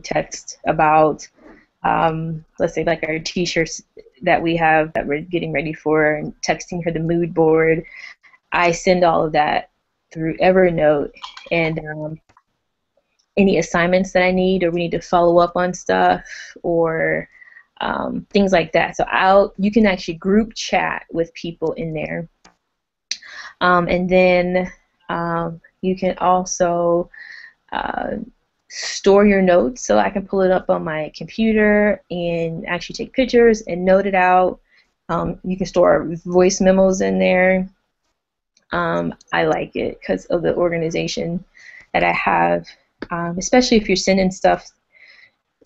text about, let's say, like our t-shirts that we have that we're getting ready for, and texting her the mood board. I send all of that through Evernote, and any assignments that I need, or we need to follow up on stuff, or things like that. So you can actually group chat with people in there, and then you can also store your notes, so I can pull it up on my computer and actually take pictures and note it out. You can store voice memos in there. I like it because of the organization that I have, especially if you're sending stuff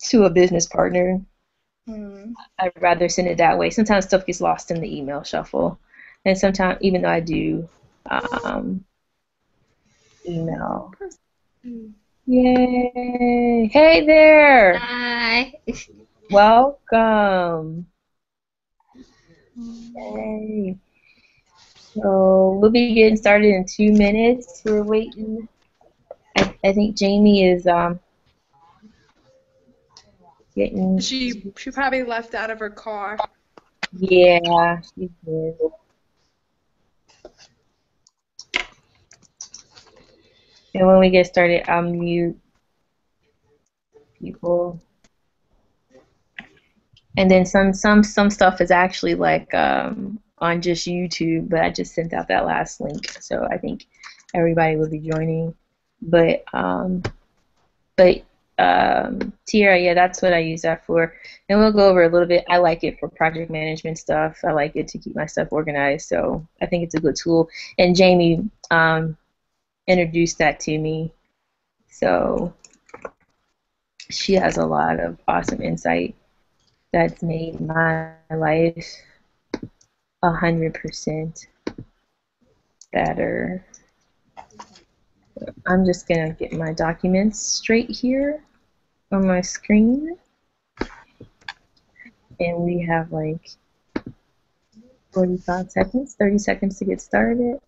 to a business partner. I'd rather send it that way. Sometimes stuff gets lost in the email shuffle, and sometimes, even though I do email. Yay! Hey there! Hi. Welcome. Yay. So we'll be getting started in 2 minutes. We're waiting. I think Jamie is getting. She probably left out of her car. Yeah, she did. And when we get started, I'll mute people. And then some stuff is actually like on just YouTube, but I just sent out that last link, so I think everybody will be joining. But Tiara, yeah, that's what I use that for. And we'll go over a little bit. I like it for project management stuff. I like it to keep my stuff organized, so I think it's a good tool. And Jamie introduced that to me, so she has a lot of awesome insight that's made my life 100% better. I'm just gonna get my documents straight here on my screen, and we have like 45 seconds, 30 seconds to get started,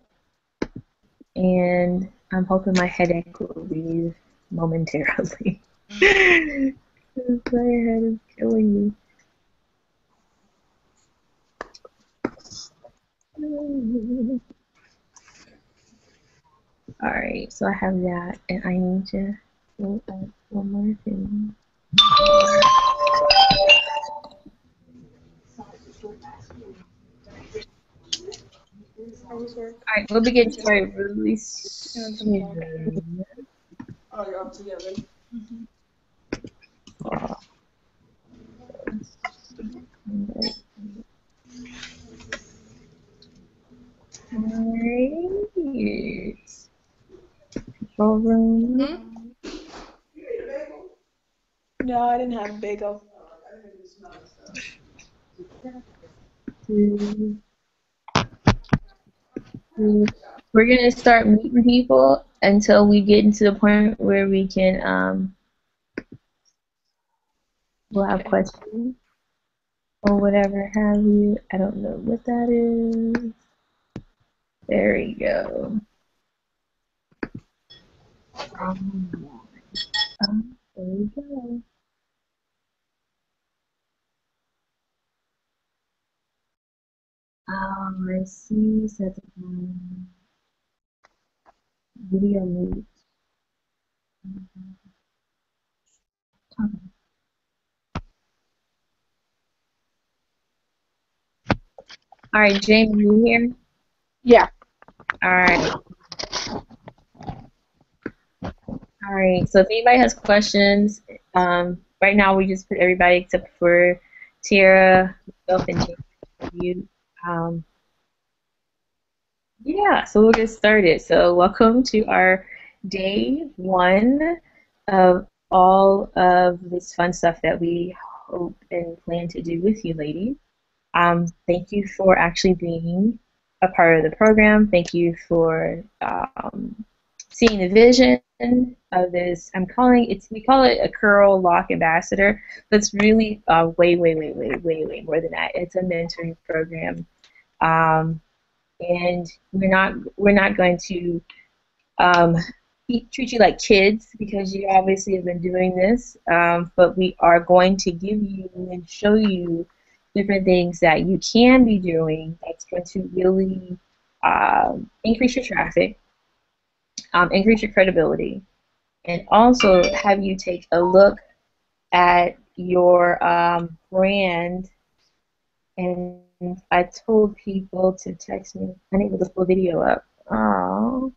and I'm hoping my headache will leave momentarily. My head is killing me. Alright, so I have that, and I need to go up one more thing. Alright, we'll be getting started really soon. Oh, you're up together. Alright. Control room. No, I didn't have a bagel. We're gonna start meeting people until we get into the point where we can we'll have questions or whatever have you. I don't know what that is. There we go. There we go. I see. Set the video mute. All right, Jamie, you here? Yeah. All right. All right. So if anybody has questions, right now we just put everybody except for Tiara, myself, and Jamie. Yeah. So we'll get started. So welcome to our day 1 of all of this fun stuff that we hope and plan to do with you, ladies. Thank you for actually being a part of the program. Thank you for seeing the vision of this. We call it a Curl Loc Ambassador, but it's really way more than that. It's a mentoring program, and we're not going to treat you like kids because you obviously have been doing this, but we are going to give you and show you different things that you can be doing that's going to really increase your traffic, increase your credibility, and also have you take a look at your brand. And I told people to text me. Unable to pull video up. Oh,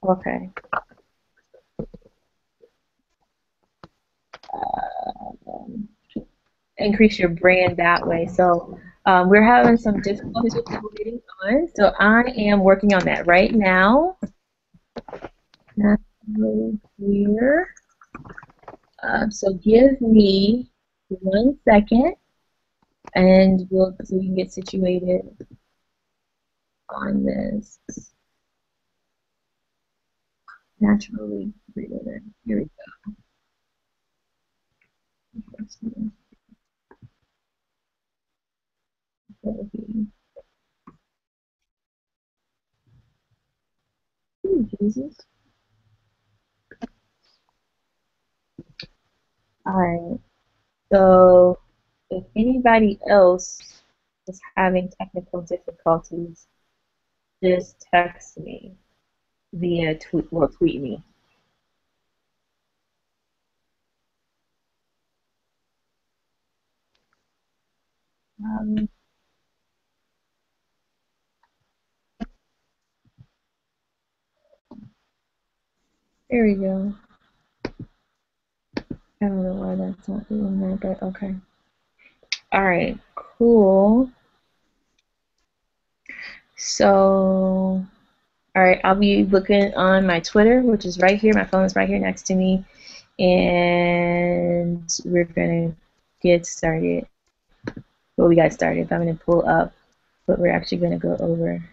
okay. Increase your brand that way. So we're having some difficulties with people getting on. So I am working on that right now. Not really clear. So give me 1 second, and so we can get situated on this. Naturally breathing. Here we go. Ooh, Jesus. Alright. So if anybody else is having technical difficulties, just text me via tweet or tweet me. There we go. I don't know why that's not doing that, but okay. Alright, cool. So, alright, I'll be looking on my Twitter, which is right here. My phone is right here next to me. And we're going to get started. Well, we got started. I'm going to pull up what we're actually going to go over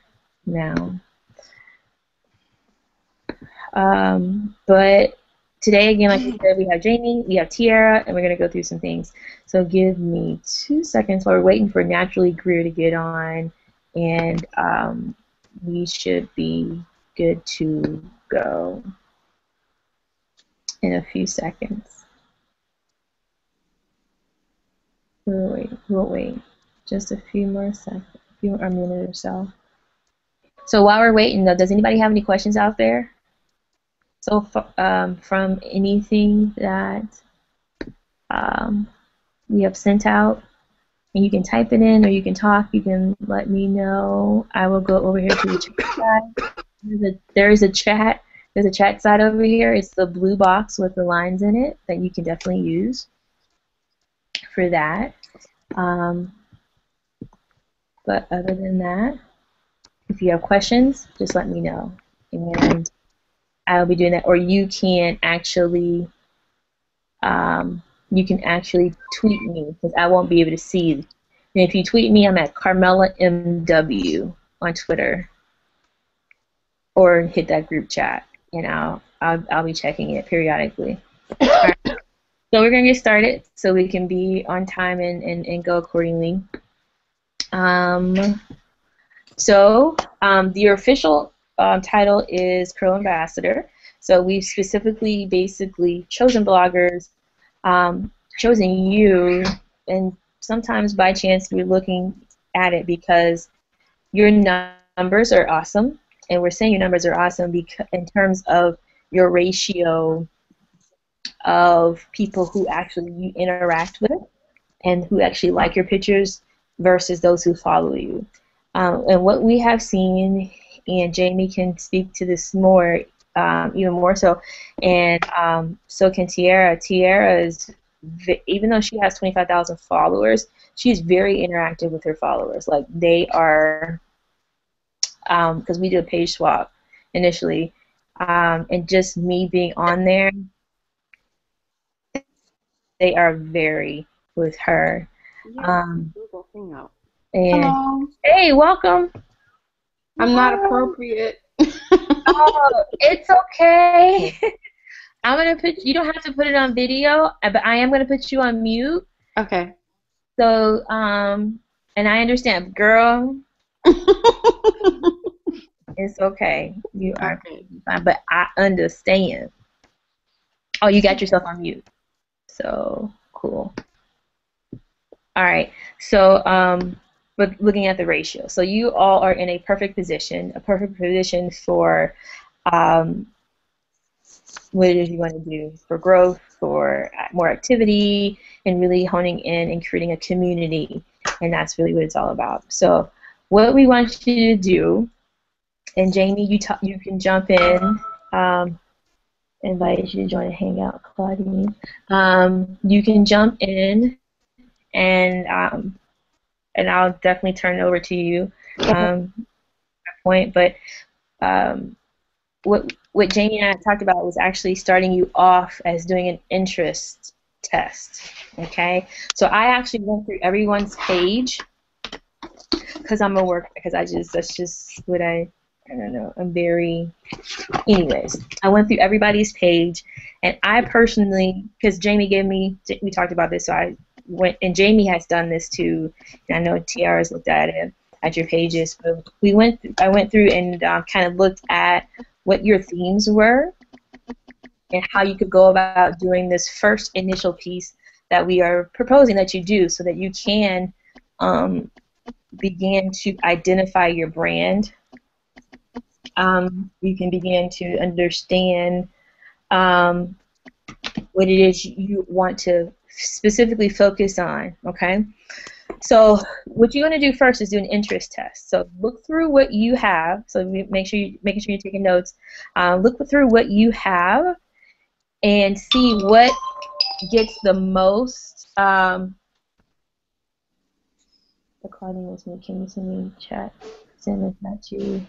now. But today, again, like we said, we have Jamie, we have Tiara, and we're going to go through some things. So give me 2 seconds while we're waiting for Naturally Greer to get on, and we should be good to go in a few seconds. We'll wait just a few more seconds, a minute or so. So while we're waiting, though, does anybody have any questions out there? So from anything that we have sent out, and you can type it in or you can talk, you can let me know. I will go over here to the chat side. There's a chat side over here. It's the blue box with the lines in it that you can definitely use for that. But other than that, if you have questions, just let me know. And I'll be doing that. Or you can actually tweet me because I won't be able to see. And if you tweet me, I'm at Carmella MW on Twitter, or hit that group chat, and I'll be checking it periodically. All right. So we're gonna get started so we can be on time and go accordingly. Your official title is Curl Ambassador. So we've specifically, basically chosen bloggers, chosen you, and sometimes by chance we're looking at it because your numbers are awesome, and we're saying your numbers are awesome because in terms of your ratio of people who actually you interact with and who actually like your pictures versus those who follow you. And what we have seen, and Jamie can speak to this more, even more so, and so can Tiara. Tiara is, even though she has 25,000 followers, she's very interactive with her followers. Like they are, because we did a page swap initially, and just me being on there, they are very with her. And hello. Hey, welcome. I'm not appropriate. Oh, it's okay. I'm gonna put. You don't have to put it on video, but I am gonna put you on mute. Okay. So, and I understand, girl. It's okay. You are Okay. fine, but I understand. Oh, you got yourself on mute. So cool. All right. So, but looking at the ratio, so you all are in a perfect position for um, what it is you want to do for growth, for more activity, and really honing in and creating a community. And that's really what it's all about. So, what we want you to do, and Jamie, you can jump in. Invited you to join a hangout, Claudine. You can jump in and I'll definitely turn it over to you at that point. But um, what Jamie and I talked about was actually starting you off as doing an interest test. Okay, so I actually went through everyone's page because I'm a work because that's just what I don't know. I'm very anyways. I went through everybody's page, and I personally because Jamie gave me we talked about this, so I went and Jamie has done this too. And I know Tiara's looked at it at your pages, but I went through and kind of looked at what your themes were and how you could go about doing this first initial piece that we are proposing that you do so that you can um, begin to identify your brand. You can begin to understand um, what it is you want to specifically focus on, okay? So what you're going to do first is do an interest test. So look through what you have. So making sure you're taking notes. Look through what you have and see what gets the most. The Claudine was making this in the chat. Send it back to you.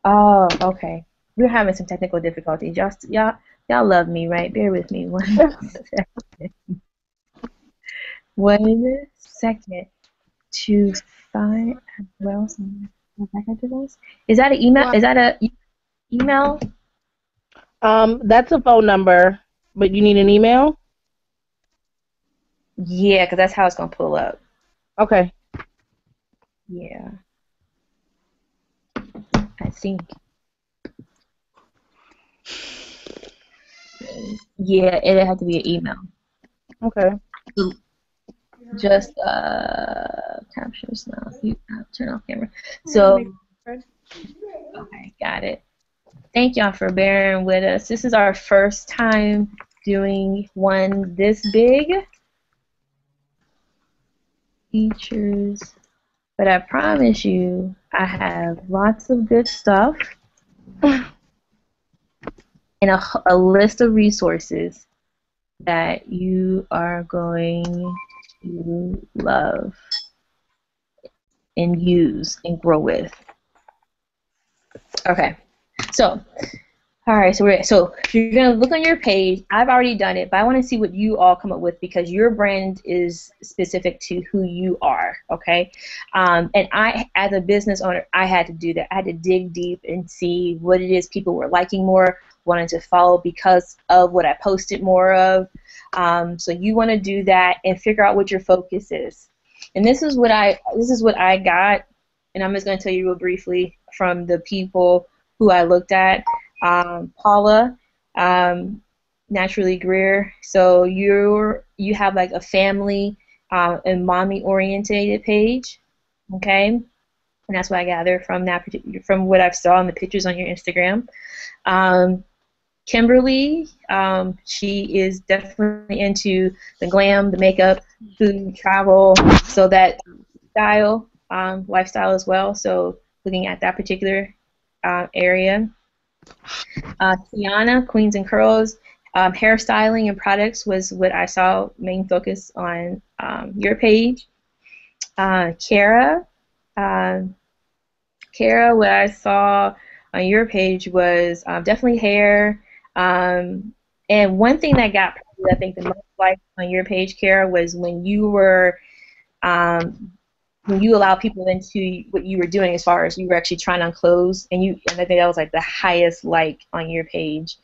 Oh, okay. We're having some technical difficulties. Y'all love me, right? Bear with me one second. 1 second to find well. Is that an email? What? Is that a email? That's a phone number, but you need an email? Yeah, because that's how it's gonna pull up. Okay. Yeah, I think. Yeah, it'll have to be an email. Okay. Just captions now. You turn off camera. So okay, got it. Thank y'all for bearing with us. This is our first time doing one this big. Features. But I promise you, I have lots of good stuff and a list of resources that you are going to love and use and grow with. Okay, so all right, so you're gonna look on your page. I've already done it, but I want to see what you all come up with because your brand is specific to who you are. Okay, and I, as a business owner, I had to do that. I had to dig deep and see what it is people were liking more, wanting to follow because of what I posted more of. So you want to do that and figure out what your focus is. And this is what I got, and I'm just gonna tell you real briefly from the people who I looked at. Paula, Naturally Greer. So you have like a family and mommy orientated page, okay? And that's what I gather from from what I saw in the pictures on your Instagram. Kimberly, she is definitely into the glam, the makeup, food, travel, so that lifestyle as well. So looking at that particular area. Tiana, Queens and Curls, hairstyling and products was what I saw main focus on your page. Kara, what I saw on your page was definitely hair. And one thing that got probably, I think, the most liked on your page, Kara, was when you allow people into what you were doing as far as you were actually trying on clothes, and I think that was like the highest like on your page.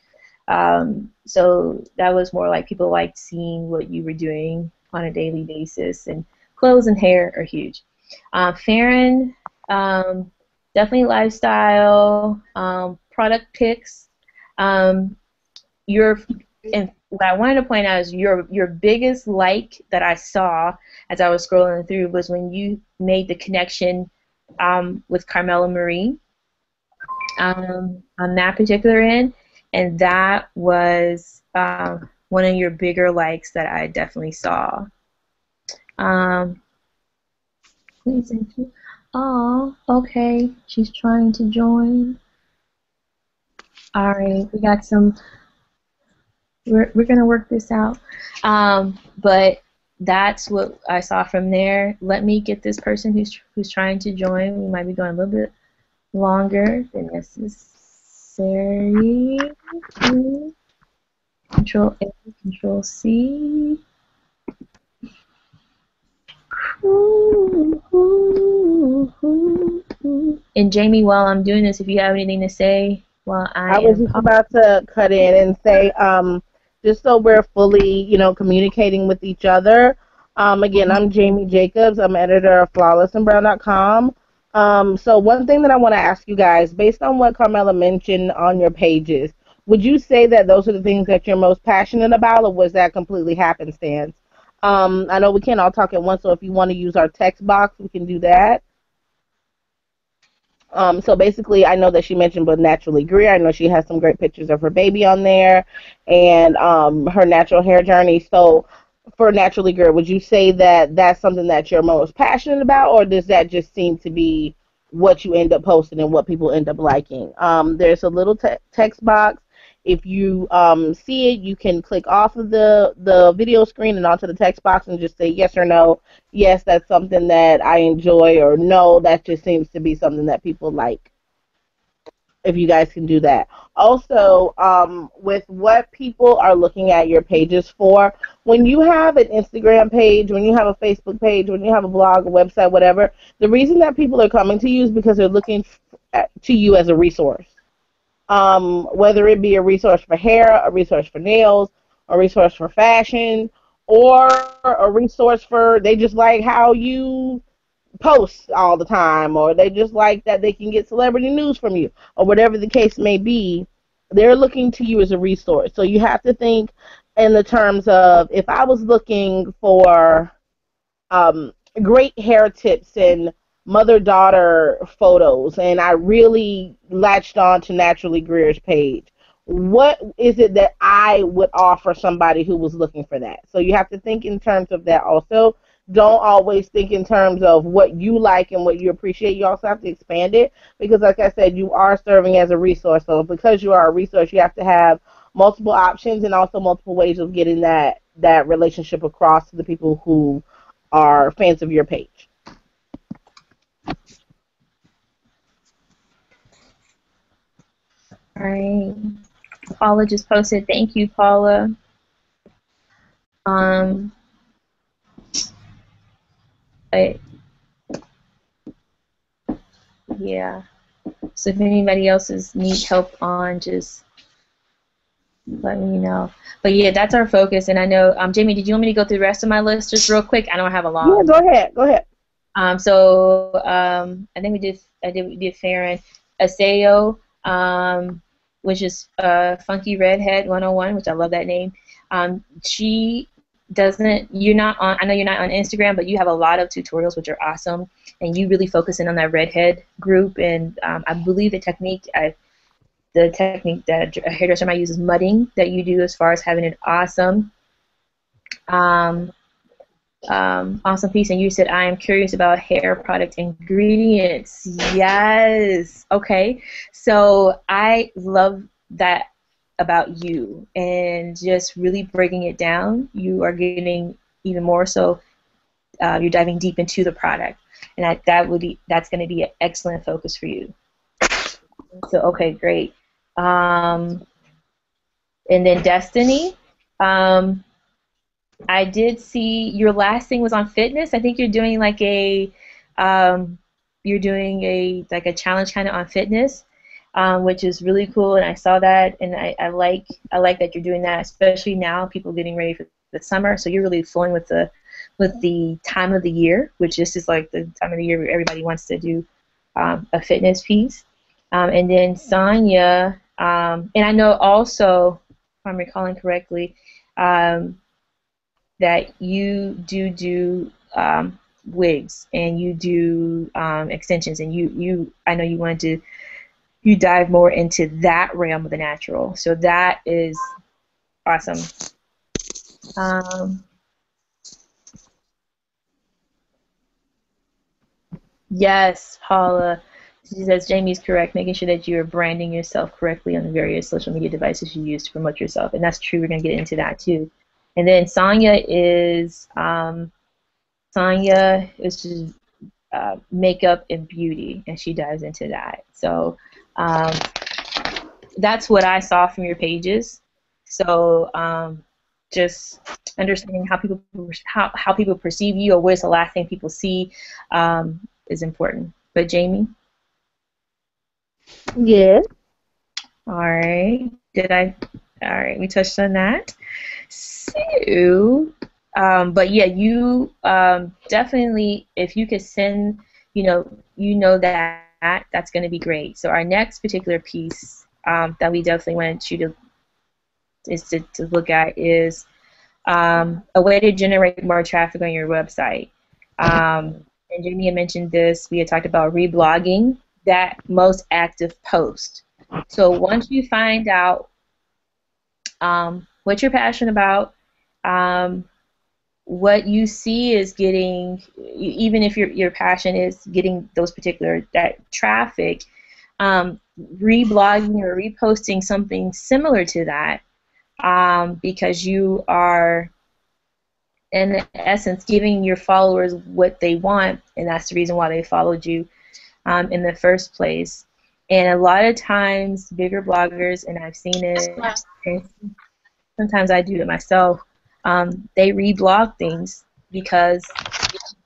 So that was more like people liked seeing what you were doing on a daily basis, and clothes and hair are huge. Farron, definitely lifestyle, product pics. Your and what I wanted to point out is your biggest like that I saw as I was scrolling through was when you made the connection with Carmella Marie on that particular end, and that was one of your bigger likes that I definitely saw. Um, please, thank you. Oh, okay. She's trying to join. All right, we got some. We're gonna work this out. But that's what I saw from there. Let me get this person who's trying to join. We might be going a little bit longer than necessary. Control A, Control C. And Jamie, while I'm doing this, if you have anything to say while I was am just about to cut in and say, just so we're fully, communicating with each other. Again, I'm Jaime Jacobs. I'm editor of flawlessandbrown.com. So one thing that I want to ask you guys, based on what Carmella mentioned on your pages, would you say that those are the things that you're most passionate about, or was that completely happenstance? I know we can't all talk at once, so if you want to use our text box, we can do that. So basically, I know that she mentioned with Naturally Greer. I know she has some great pictures of her baby on there and her natural hair journey. So for Naturally Greer, would you say that that's something that you're most passionate about, or does that just seem to be what you end up posting and what people end up liking? There's a little text box. If you see it, you can click off of the video screen and onto the text box and just say yes or no. Yes, that's something that I enjoy, or no, that just seems to be something that people like. If you guys can do that. Also, with what people are looking at your pages for, when you have an Instagram page, when you have a Facebook page, when you have a blog, a website, whatever, the reason that people are coming to you is because they're looking to you as a resource. Whether it be a resource for hair, a resource for nails, a resource for fashion, or a resource for they just like how you post all the time, or they just like that they can get celebrity news from you, or whatever the case may be. They're looking to you as a resource. So you have to think in the terms of, if I was looking for um, great hair tips and mother-daughter photos, and I really latched on to Naturally Greer's page, what is it that I would offer somebody who was looking for that? So you have to think in terms of that also. Don't always think in terms of what you like and what you appreciate. You also have to expand it because, like I said, you are serving as a resource. So because you are a resource, you have to have multiple options and also multiple ways of getting that relationship across to the people who are fans of your page. All right. Paula just posted. Thank you, Paula. Yeah. So if anybody else needs help on, just let me know. But yeah, that's our focus. And I know, Jamie, did you want me to go through the rest of my list just real quick? I don't have a long. Yeah, go ahead. Go ahead. I think we did Farron. Aseo, which is Funky Redhead 101, which I love that name. She doesn't, you're not on, I know you're not on Instagram, but you have a lot of tutorials which are awesome, and you really focus in on that redhead group, and I believe the technique that a hairdresser might use is mudding that you do as far as having an awesome awesome piece. And you said, I am curious about hair product ingredients. Yes. Okay. So I love that about you, and just really breaking it down. You are getting even more so. You're diving deep into the product, and that's going to be an excellent focus for you. So okay, great. And then Destiny. I did see your last thing was on fitness. I think you're doing like a challenge kind of on fitness, which is really cool. And I saw that, and I like that you're doing that, especially now people getting ready for the summer. So you're really flowing with the time of the year, which is like the time of the year where everybody wants to do a fitness piece. And then Sonia, and I know also, if I'm recalling correctly, that you do wigs and you do extensions, and I know you wanted to dive more into that realm of the natural. So that is awesome. Yes, Paula. She says Jamie's correct, making sure that you are branding yourself correctly on the various social media devices you use to promote yourself. And that's true. We're going to get into that too. And then Sonia is just makeup and beauty, and she dives into that. So that's what I saw from your pages. So just understanding how people perceive you, or what's the last thing people see, is important. But Jamie? Yes. All right. All right, we touched on that. So, but yeah, you definitely, if you could send, that's going to be great. So our next particular piece that we definitely want you to look at is a way to generate more traffic on your website. And Jamie had mentioned this. We had talked about reblogging that most active post. So once you find out what you're passionate about, what you see is getting, even if your passion is getting that traffic, reblogging or reposting something similar to that, because you are, in essence, giving your followers what they want, and that's the reason why they followed you in the first place. And a lot of times, bigger bloggers, and I've seen it, and sometimes I do it myself, they reblog things because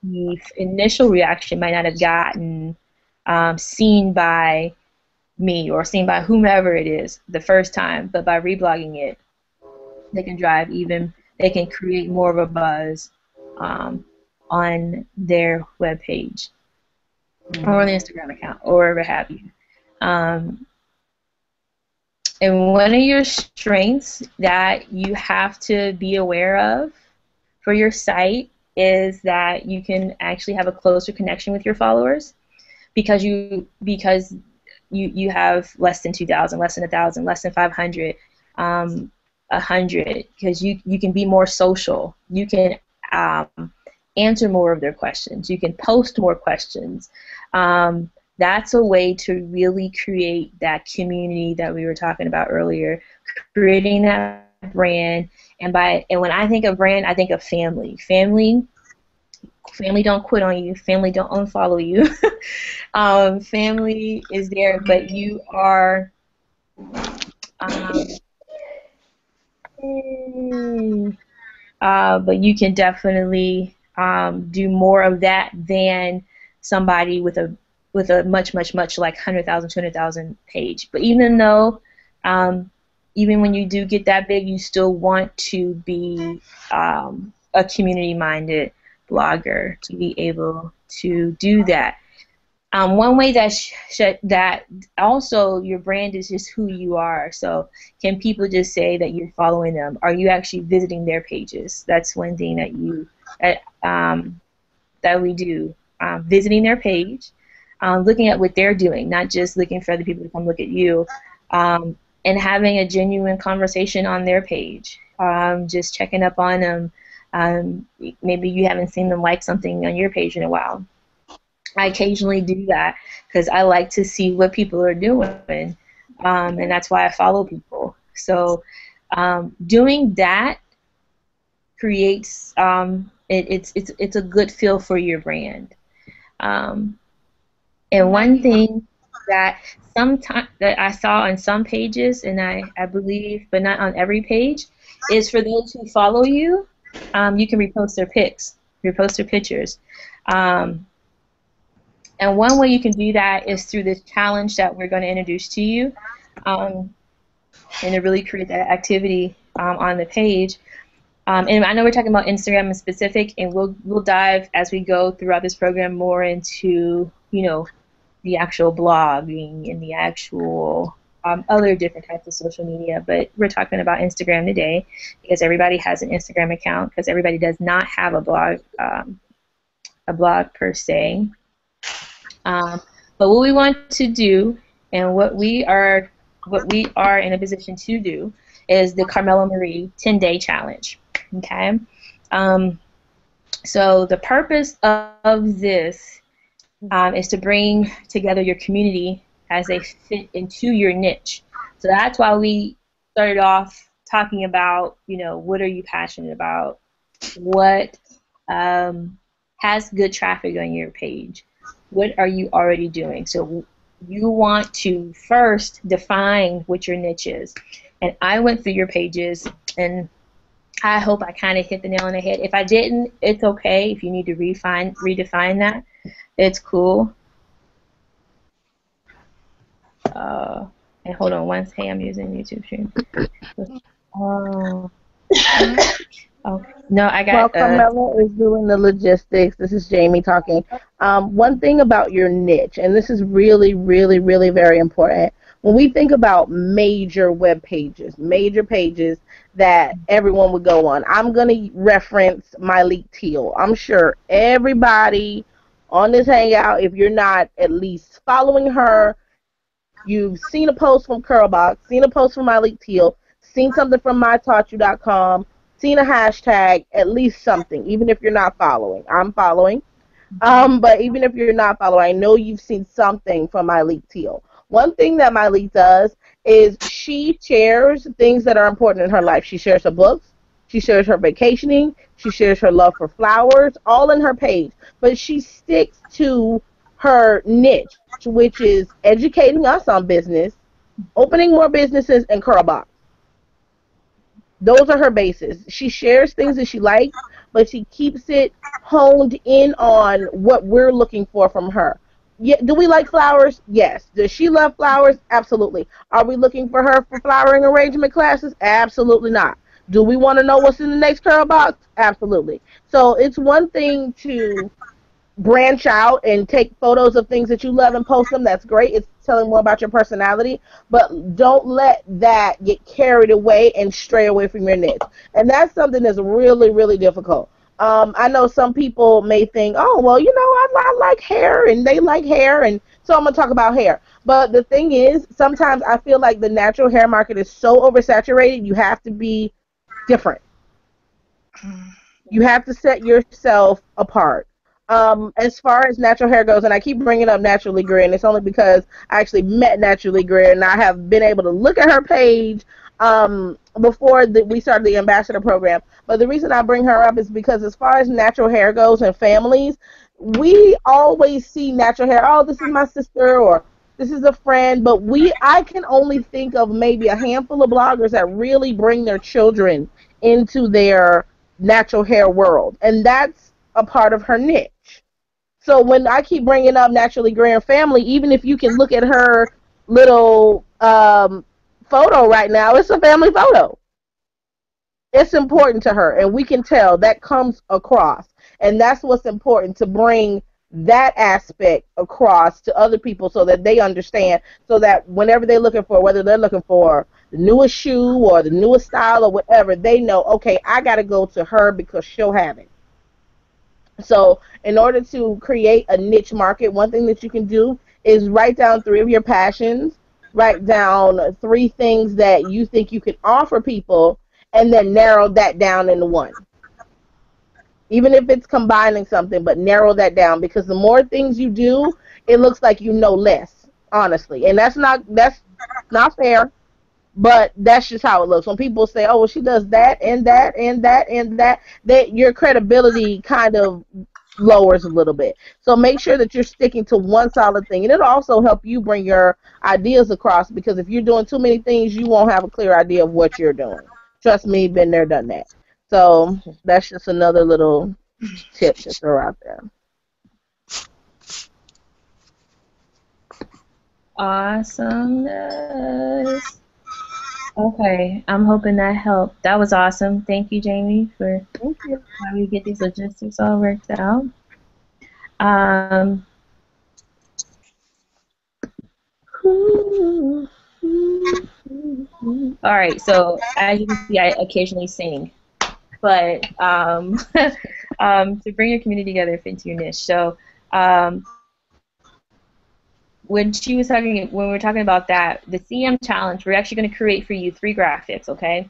the initial reaction might not have gotten seen by me or seen by whomever it is the first time, but by reblogging it, they can create more of a buzz on their web page or on the Instagram account or wherever have you. And one of your strengths that you have to be aware of for your site is that you can actually have a closer connection with your followers, because you have less than 2,000, less than 1,000, less than 500, 100, because you can be more social. You can answer more of their questions. You can post more questions. That's a way to really create that community that we were talking about earlier, creating that brand. And when I think of brand, I think of family. Family don't quit on you. Family don't unfollow you. Family is there, but you are. But you can definitely do more of that than somebody with a much like 100,000, 200,000 page. But even when you do get that big, you still want to be a community-minded blogger to be able to do that. One way that also your brand is just who you are. So can people just say that you're following them? Are you actually visiting their pages? That's one thing that we do. Visiting their page, looking at what they're doing, not just looking for other people to come look at you, and having a genuine conversation on their page. Just checking up on them. Maybe you haven't seen them like something on your page in a while. I occasionally do that because I like to see what people are doing, and that's why I follow people. So doing that creates it's a good feel for your brand. And one thing that that I saw on some pages, and I believe, but not on every page, is for those who follow you, you can repost their pics, repost their pictures. And one way you can do that is through this challenge that we're going to introduce to you, and to really create that activity on the page. And I know we're talking about Instagram in specific, and we'll dive as we go throughout this program more into the actual blogging and the actual other different types of social media. But we're talking about Instagram today because everybody has an Instagram account, because everybody does not have a blog per se. But what we want to do, and what we are in a position to do, is the Carmella Marie 10-day challenge. Okay. So the purpose of this is to bring together your community as they fit into your niche. So that's why we started off talking about, what are you passionate about? What has good traffic on your page? What are you already doing? So you want to first define what your niche is. And I went through your pages, and I hope I kind of hit the nail on the head. If I didn't, it's okay. If you need to redefine that, it's cool. And hold on one second. I'm using YouTube stream. Oh. Okay. No, I got. While Carmella is doing the logistics, this is Jamie talking. One thing about your niche, and this is really, really, really very important. When we think about major web pages, major pages that everyone would go on, I'm going to reference Myleik Teal. I'm sure everybody on this Hangout, if you're not at least following her, you've seen a post from Curlbox, seen a post from Myleik Teal, seen something from mytaughtyou.com, seen a hashtag, at least something, even if you're not following. I'm following. But even if you're not following, I know you've seen something from Myleik Teal. One thing that Myleik does is she shares things that are important in her life. She shares her books. She shares her vacationing. She shares her love for flowers, all in her page. But she sticks to her niche, which is educating us on business, opening more businesses, and Curlbox. Those are her bases. She shares things that she likes, but she keeps it honed in on what we're looking for from her. Yeah, do we like flowers? Yes. Does she love flowers? Absolutely. Are we looking for her for flowering arrangement classes? Absolutely not. Do we want to know what's in the next Curl box? Absolutely. So it's one thing to branch out and take photos of things that you love and post them. That's great. It's telling more about your personality, but don't let that get carried away and stray away from your niche. And that's something that's really, really difficult. I know some people may think, oh, well, I like hair and they like hair, and so I'm going to talk about hair. But the thing is, sometimes I feel like the natural hair market is so oversaturated, you have to be different. You have to set yourself apart. As far as natural hair goes, and I keep bringing up Naturally Greer, and it's only because I actually met Naturally Greer, and I have been able to look at her page before we started the ambassador program. But the reason I bring her up is because as far as natural hair goes and families, we always see natural hair, oh, this is my sister, or this is a friend, but I can only think of maybe a handful of bloggers that really bring their children into their natural hair world, and that's a part of her niche. So when I keep bringing up Naturally Greer family, even if you can look at her little photo right now, it's a family photo. It's important to her, and we can tell that comes across. And that's what's important, to bring that aspect across to other people so that they understand, so that whenever they're looking for, whether they're looking for the newest shoe or the newest style or whatever, they know, okay, I got to go to her because she'll have it. So in order to create a niche market, one thing that you can do is write down 3 of your passions, write down 3 things that you think you can offer people, and then narrow that down into one. Even if it's combining something, but narrow that down, because the more things you do, it looks like you know less, honestly. And that's not fair, but that's just how it looks. When people say, oh, well, she does that and that and that and that, your credibility kind of lowers a little bit. So make sure that you're sticking to one solid thing. And it'll also help you bring your ideas across, because if you're doing too many things, you won't have a clear idea of what you're doing. Trust me, been there, done that. So that's just another little tip to throw out there. Awesome. Okay, I'm hoping that helped. That was awesome. Thank you, Jamie, for how we get these logistics all worked out. All right, so as you can see, I occasionally sing, but to bring your community together, fit into your niche. So um, when we were talking about that, the CM challenge, we're actually going to create for you 3 graphics, okay?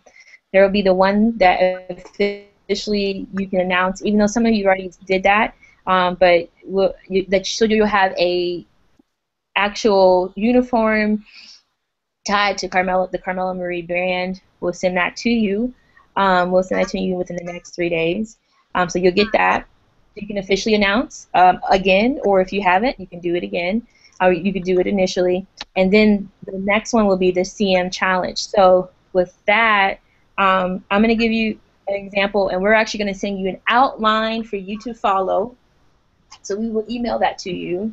There will be the one that officially you can announce, even though some of you already did that, but so you'll have a actual uniform tied to the Carmella Marie brand. We'll send that to you. We'll send that to you within the next 3 days. So you'll get that. You can officially announce again, or if you haven't, you can do it again. Or you could do it initially. And then the next one will be the CM challenge. So with that, I'm going to give you an example, and we're actually going to send you an outline for you to follow. So we will email that to you.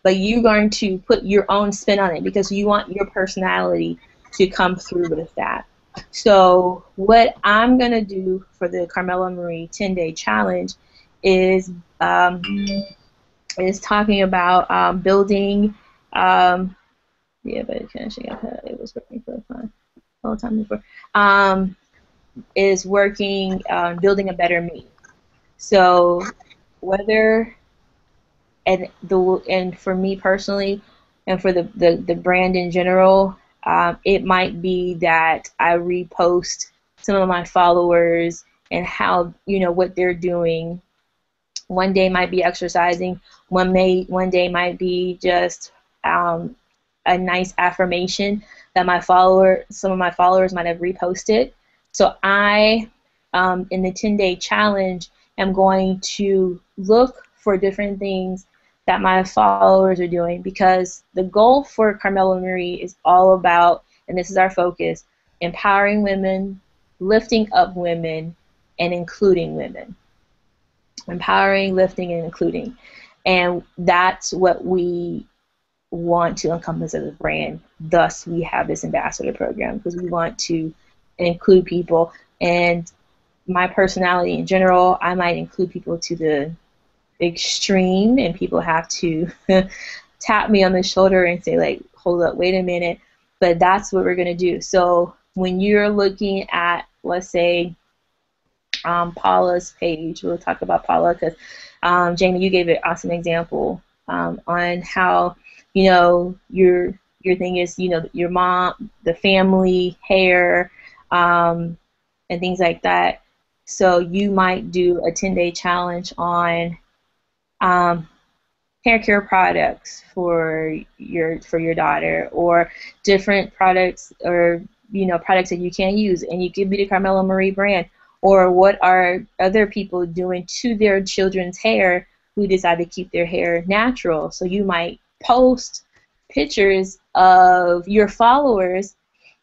But you're going to put your own spin on it because you want your personality to come through with that. So what I'm going to do for the Carmella Marie 10-day challenge is talking about building, yeah, but it was working for a long time before, is working on building a better me. So whether and for me personally, and for the brand in general, it might be that I repost some of my followers and how what they're doing. One day might be exercising. One day might be just a nice affirmation that some of my followers might have reposted. So I, in the 10-day challenge, am going to look for different things that my followers are doing, because the goal for Carmella Marie is all about, and this is our focus, empowering women, lifting up women, and including women. Empowering, lifting, and including. And that's what we want to encompass as a brand. Thus, we have this ambassador program, because we want to include people. And my personality in general, I might include people to the extreme, and people have to tap me on the shoulder and say, like, hold up, wait a minute. But that's what we're going to do. So when you're looking at, let's say, Paula's page, we'll talk about Paula, because Jamie, you gave an awesome example on how your thing is your mom, the family, hair, and things like that. So you might do a 10-day challenge on hair care products for your daughter, or different products, or products that you can't use, and you could be the Carmella Marie brand. Or what are other people doing to their children's hair who decide to keep their hair natural? So you might post pictures of your followers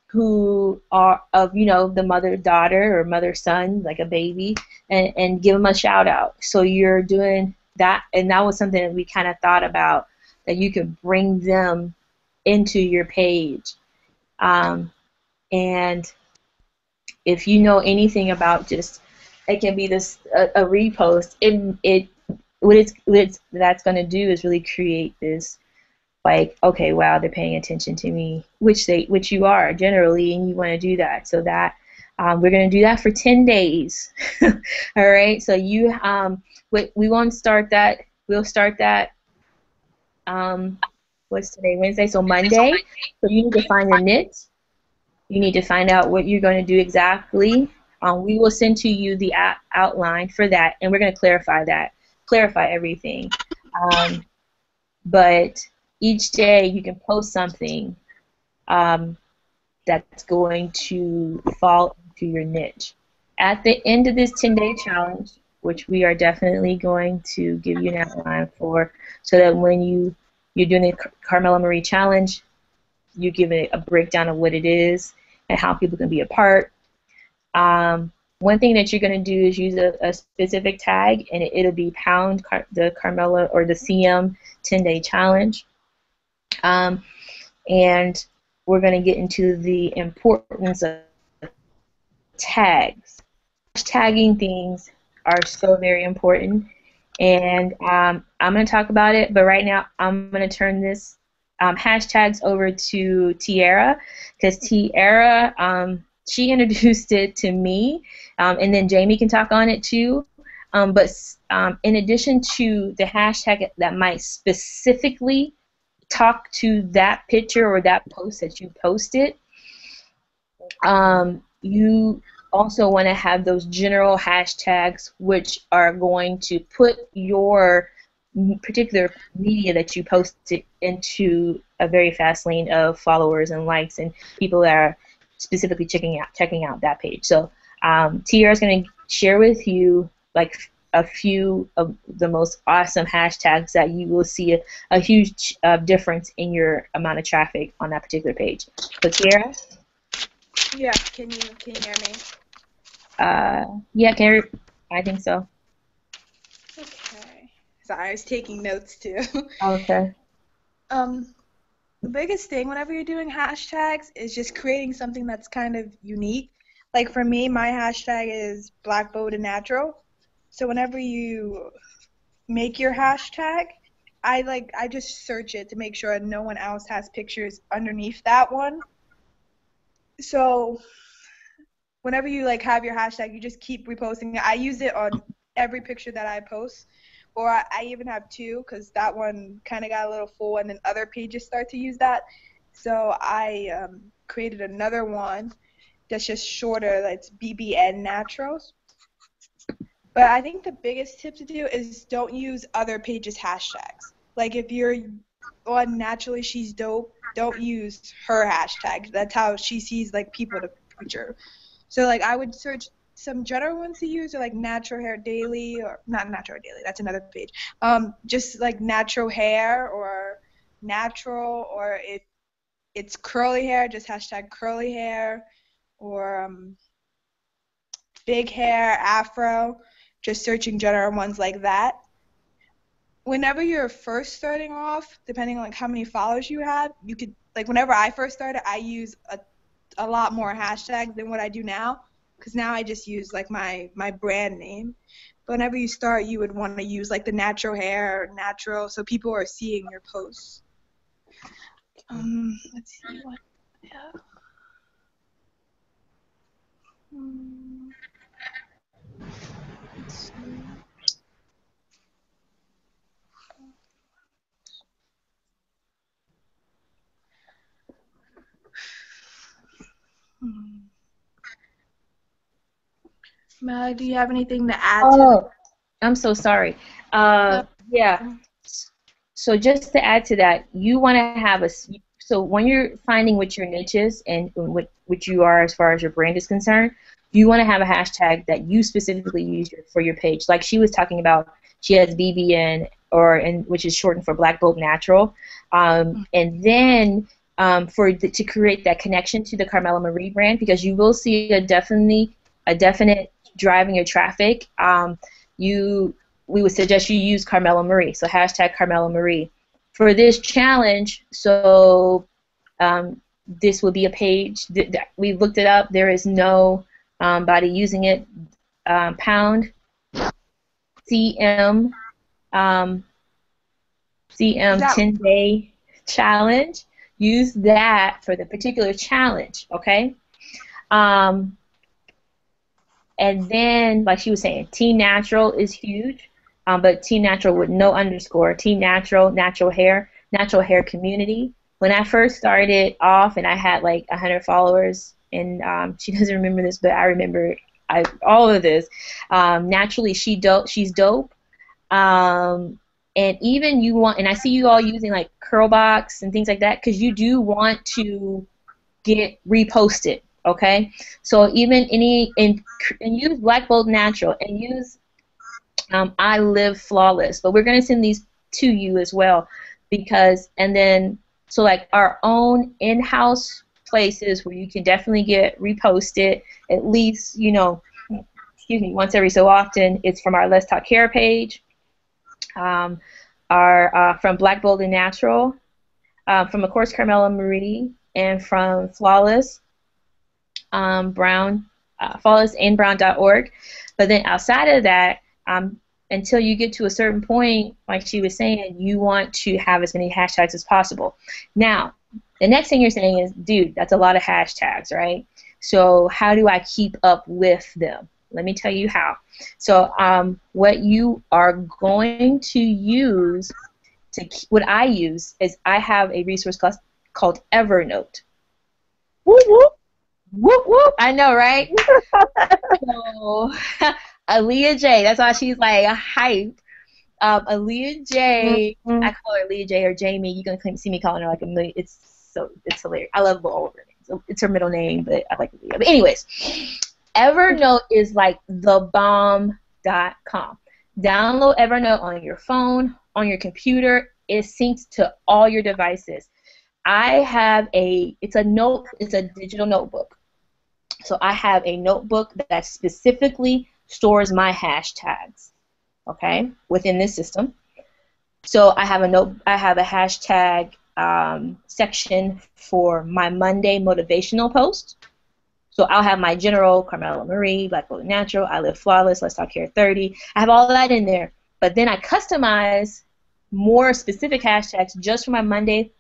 who are of the mother-daughter or mother-son, like a baby, and give them a shout out. So you're doing that, and that was something that we kind of thought about, that you could bring them into your page. And if you know anything about just, it can be this a repost. What that's going to do is really create this, like, okay, wow, they're paying attention to me, which you are generally, and you want to do that. So that we're going to do that for 10 days. All right. So we won't start that. We'll start that. What's today? Wednesday. So Monday. So you need to find your niche. You need to find out what you're going to do exactly. We will send to you the outline for that, and we're going to clarify everything. But each day you can post something that's going to fall into your niche. At the end of this 10-day challenge, which we are definitely going to give you an outline for, so that when you're doing the Carmella Marie challenge, you give it a breakdown of what it is and how people can be a part. One thing that you're going to do is use a specific tag, and it'll be the Carmella or the CM 10-day challenge. And we're going to get into the importance of tags. Tagging things are so very important, and I'm going to talk about it, but right now I'm going to turn this hashtags over to Tiara, because Tiara, she introduced it to me, and then Jamie can talk on it too. But in addition to the hashtag that might specifically talk to that picture or that post that you posted, you also want to have those general hashtags which are going to put your particular media that you posted into a very fast lane of followers and likes and people that are specifically checking out that page. So Tiara is going to share with you like a few of the most awesome hashtags that you will see a huge difference in your amount of traffic on that particular page. So Tiara? Yeah, can you hear me? Yeah, I think so. Okay. Sorry, I was taking notes too. Okay. The biggest thing whenever you're doing hashtags is just creating something that's kind of unique. Like for me, my hashtag is Black Bold and Natural. So whenever you make your hashtag, I just search it to make sure no one else has pictures underneath that one. So whenever you like have your hashtag, you just keep reposting it. I use it on every picture that I post, or I even have two because that one kind of got a little full, and then other pages start to use that. So I created another one that's just shorter. That's BBN Naturals. But I think the biggest tip to do is don't use other pages' hashtags. Like if you're on Naturally She's Dope, don't use her hashtag. That's how she sees like people to picture. So like I would search some general ones to use, or like Natural Hair Daily, or not Natural Hair Daily, that's another page. Just like natural hair or natural, or if it's curly hair, just hashtag curly hair, or big hair, afro, just searching general ones like that. Whenever you're first starting off, depending on like how many followers you have, you could, like whenever I first started, I use a lot more hashtags than what I do now, because now I just use like my brand name. But whenever you start, you would want to use like the natural hair, or natural, so people are seeing your posts. Let's see what I have. Let's see. Mel, do you have anything to add to Oh, I'm so sorry. that? Yeah. So just to add to that, you want to have so when you're finding what your niche is and what you are as far as your brand is concerned, you want to have a hashtag that you specifically use for your page. Like she was talking about, she has BBN, which is shortened for Black Bold Natural, and then to create that connection to the Carmella Marie brand, because you will see a definite drive in your traffic. We would suggest you use Carmella Marie, so hashtag Carmella Marie. For this challenge, so this will be a page, we looked it up, there is no body using it, pound CM CM 10-day challenge. Use that for the particular challenge, okay? And then, like she was saying, Team Natural is huge, but Team Natural with no underscore. Team Natural, natural hair community. When I first started off and I had like 100 followers, and she doesn't remember this, but I remember all of this. Naturally, she's dope. And even you want, and I see you all using like Curlbox and things like that, because you do want to get reposted. Okay, so even and use Black Bold Natural and use I Live Flawless, but we're gonna send these to you as well, because and then so like our own in-house places where you can definitely get reposted at least, you know, excuse me, once every so often. It's from our Let's Talk Hair page, from Black Bold and Natural, from of course Carmella Marie, and from Flawless. Brown, flawlessandbrown.org. But then outside of that, until you get to a certain point, like she was saying, you want to have as many hashtags as possible. Now, the next thing you're saying is, dude, that's a lot of hashtags, right? So how do I keep up with them? Let me tell you how. So what you are going to use, what I use is I have a resource called Evernote. Whoop, whoop. Whoop, whoop. I know, right? So, Alea J, that's why she's like a hype. Alea J, I call her Alea J or Jamie. You're gonna see me calling her like a million. It's hilarious. I love all of her names. It's her middle name, but I like Alea. But anyways, Evernote is like thebomb.com. Download Evernote on your phone, on your computer. It syncs to all your devices. I have it's a digital notebook. So I have a notebook that specifically stores my hashtags, okay, within this system. So I have a hashtag section for my Monday motivational post. So I'll have my general, Carmella Marie, Black Bold and Natural, I Live Flawless, Let's Talk Hair 30. I have all of that in there. But then I customize more specific hashtags just for my Monday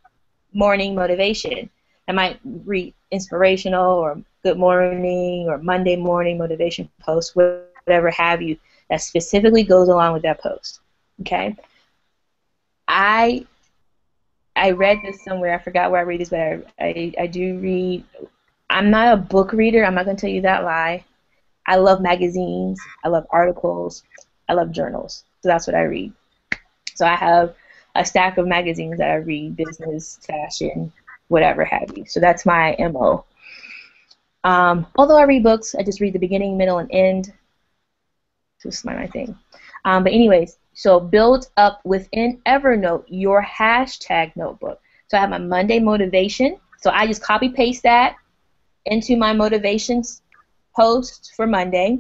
morning motivation. I might read inspirational or good morning or Monday morning motivation post, whatever have you, that specifically goes along with that post. Okay? I read this somewhere. I forgot where I read this, but I do read. I'm not a book reader. I'm not going to tell you that lie. I love magazines. I love articles. I love journals. So that's what I read. So I have a stack of magazines that I read, business, fashion, whatever have you. So that's my MO. Although I read books, I just read the beginning, middle, and end. This is my thing. But anyways, so build up within Evernote your hashtag notebook. So I have my Monday motivation. So I just copy paste that into my motivations post for Monday.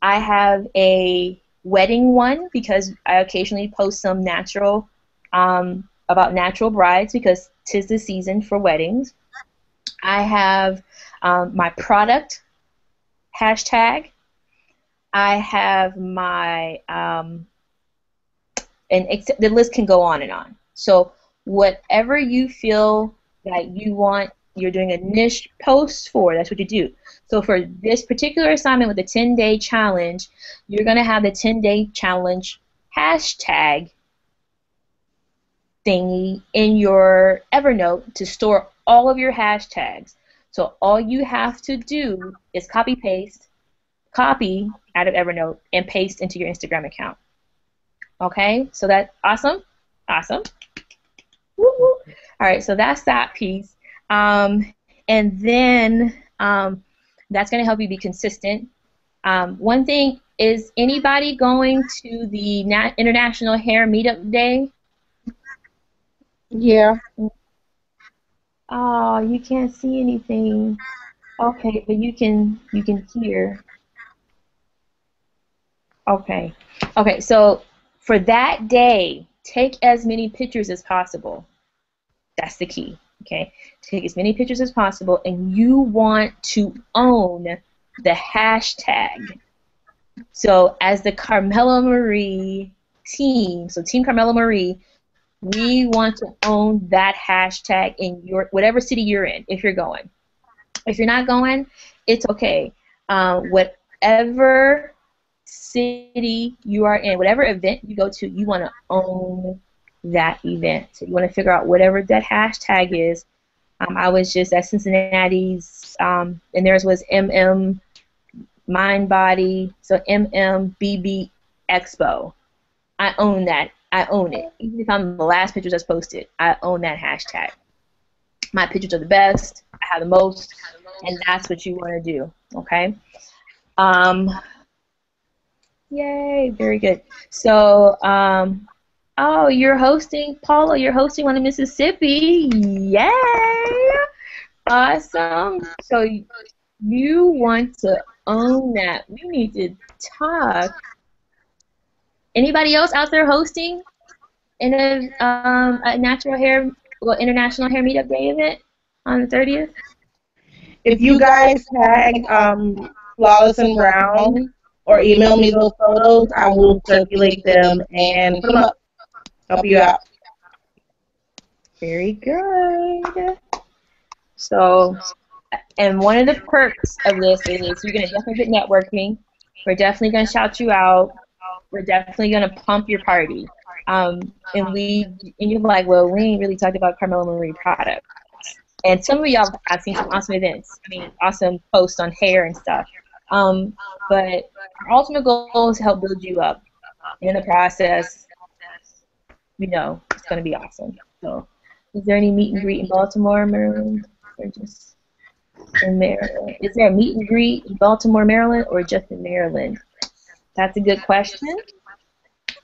I have a wedding one because I occasionally post some natural about natural brides because 'tis the season for weddings. I have my product hashtag. I have my and the list can go on and on. So whatever you feel that you want, you're doing a niche post for, that's what you do. So for this particular assignment with the 10-day challenge, you're going to have the 10-day challenge hashtag thingy in your Evernote to store all of your hashtags. So all you have to do is copy out of Evernote and paste into your Instagram account. Okay, so that's awesome. Awesome. Woo woo. All right, so that's that piece. And then that's going to help you be consistent. One thing is, anybody going to the International Hair Meetup Day? Yeah. Oh, you can't see anything. Okay, but you can hear. Okay. Okay, so for that day, take as many pictures as possible. That's the key. Okay, take as many pictures as possible, and you want to own the hashtag. So as the Carmella Marie team, so Team Carmella Marie, we want to own that hashtag in your whatever city you're in. If you're going, if you're not going, it's okay. Whatever city you are in, whatever event you go to, you want to own that event. So you want to figure out whatever that hashtag is. I was just at Cincinnati's, and theirs was MM Mind Body, so MMBB Expo. I own that. I own it. Even if I'm the last pictures that's posted, I own that hashtag. My pictures are the best. I have the most, and that's what you want to do. Okay. Yay! Very good. So, oh, you're hosting, Paula. You're hosting one in Mississippi. Yay! Awesome. So you want to own that. We need to talk. Anybody else out there hosting in a natural hair, well, International Hair Meetup Day event on the 30th? If you guys tag Flawless and Brown or email me those photos. I will circulate them and put them up. Help you out. Very good. So, and one of the perks of this is you're going to definitely get networking. We're definitely going to shout you out. We're definitely going to pump your party. And you're like, well, we ain't really talked about Carmella Marie products. And some of y'all have seen some awesome events. I mean, awesome posts on hair and stuff. But our ultimate goal is to help build you up. In the process, it's going to be awesome. So, is there any meet and greet in Baltimore, Maryland, or just in Maryland? Is there a meet and greet in Baltimore, Maryland, or just in Maryland? That's a good question.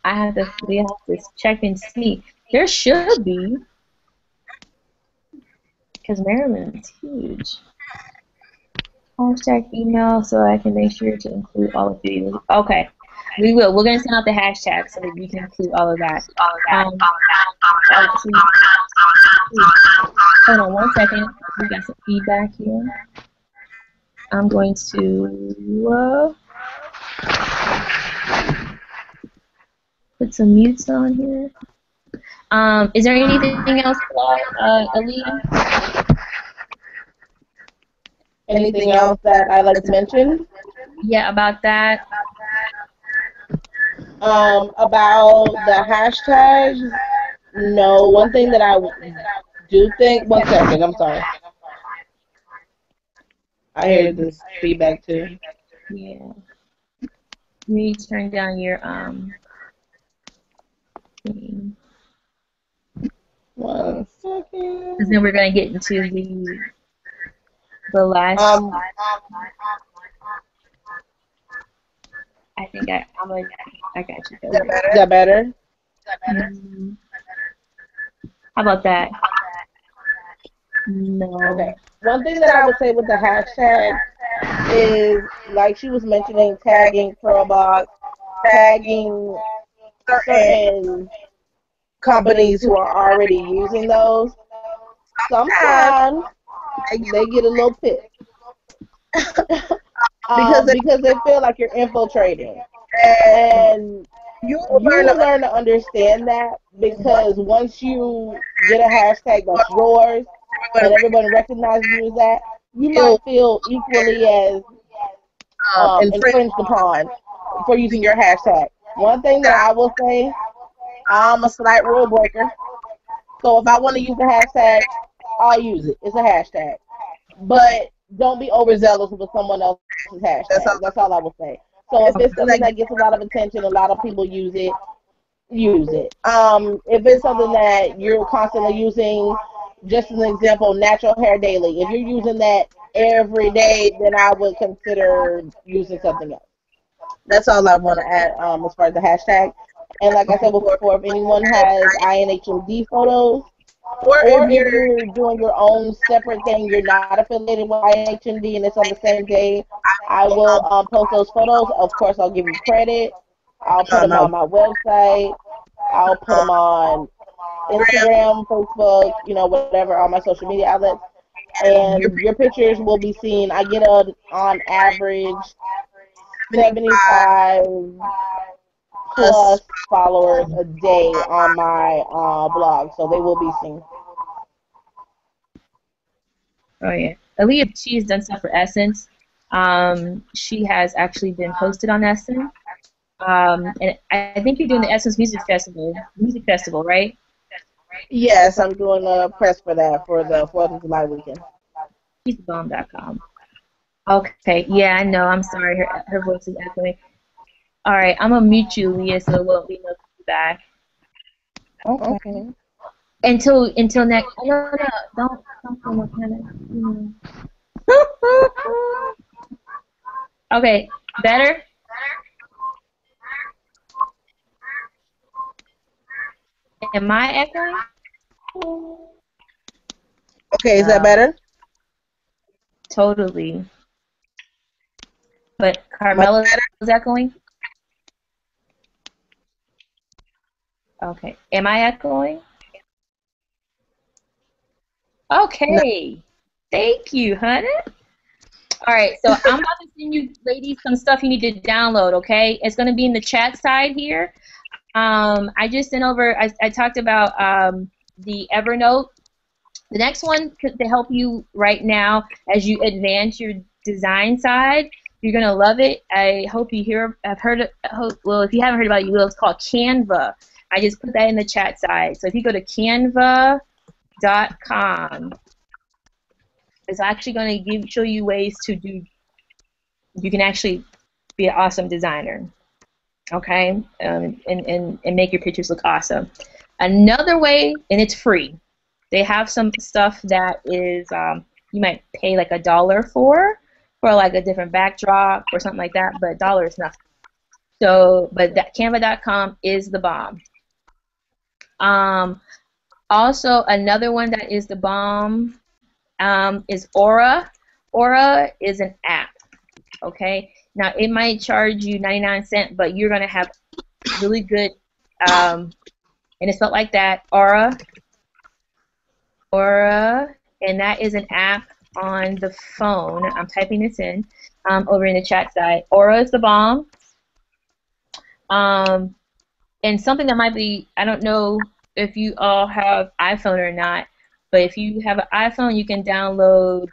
We have to check and see. There should be, because Maryland's huge. Hashtag email so I can make sure to include all of you. Okay, we will. We're going to send out the hashtag so that we can include all of that. Hold on 1 second. We got some feedback here. I'm going to put some mutes on here. Is there anything else, Alea? Anything else that I'd like to mention? Yeah, about that. About the hashtags, no. One thing that I do think, 1 second, I'm sorry. I hear this feedback too. Yeah. You need to turn down your thing. 1 second. Because then we're gonna get into the last. I think I got you. Is that better? How about that? No. Okay. One thing that I would say with the hashtag is, like she was mentioning, tagging Curlbox, tagging certain companies who are already using those. Sometimes they get a little pissed because they feel like you're infiltrating, and you learn to understand that, because once you get a hashtag that's yours and everybody recognizes you as that, you might feel equally as infringed upon for using your hashtag. One thing that I will say, I'm a slight rule breaker. So if I want to use the hashtag, I'll use it. It's a hashtag. But don't be overzealous with someone else's hashtag. That's all I will say. So if it's something that gets a lot of attention, a lot of people use it, use it. If it's something that you're constantly using, just as an example, natural hair daily. If you're using that every day, then I would consider using something else. That's all I want to add as far as the hashtag. And like I said before, if anyone has INHMD photos, or if you're doing your own separate thing, you're not affiliated with INHMD and it's on the same day, I will post those photos. Of course, I'll give you credit. I'll put them on my website. I'll put them on Instagram, Facebook, whatever, all my social media outlets. And your pictures will be seen. I get on average 75 plus followers a day on my blog, so they will be seen. Oh yeah, Alea, she's done stuff for Essence. She has actually been posted on Essence. And I think you're doing the Essence Music Festival, right? Yes, I'm doing a press for that for the 4th of July weekend. She'sbomb.com. Okay, yeah, I know. I'm sorry, her voice is echoing. All right, I'm gonna mute you, Leah, so it won't be no feedback. Okay. Until next. No, don't kind of. Okay, better. Am I echoing? Okay, is that better? Totally. But Carmella is echoing? Okay. Am I echoing? Okay. No. Thank you, honey. All right, so I'm about to send you ladies some stuff you need to download, okay? It's going to be in the chat side here. I just sent over, I talked about the Evernote. The next one to help you right now as you advance your design side, you're going to love it. I hope you have heard it. Well, if you haven't heard about it, you will. It's called Canva. I just put that in the chat side. So if you go to canva.com, it's actually going to show you ways to do, you can actually be an awesome designer, okay, and make your pictures look awesome. Another way, and it's free, they have some stuff that is, you might pay like $1 for like a different backdrop or something like that, but $1 is nothing. So, but that canva.com is the bomb. Also, another one that is the bomb is Aura. Aura is an app, okay? Now, it might charge you 99 cents, but you're going to have really good, and it's spelled like that, Aura, and that is an app on the phone. I'm typing this in over in the chat side. Aura is the bomb. And something that might be, I don't know if you all have iPhone or not, but if you have an iPhone, you can download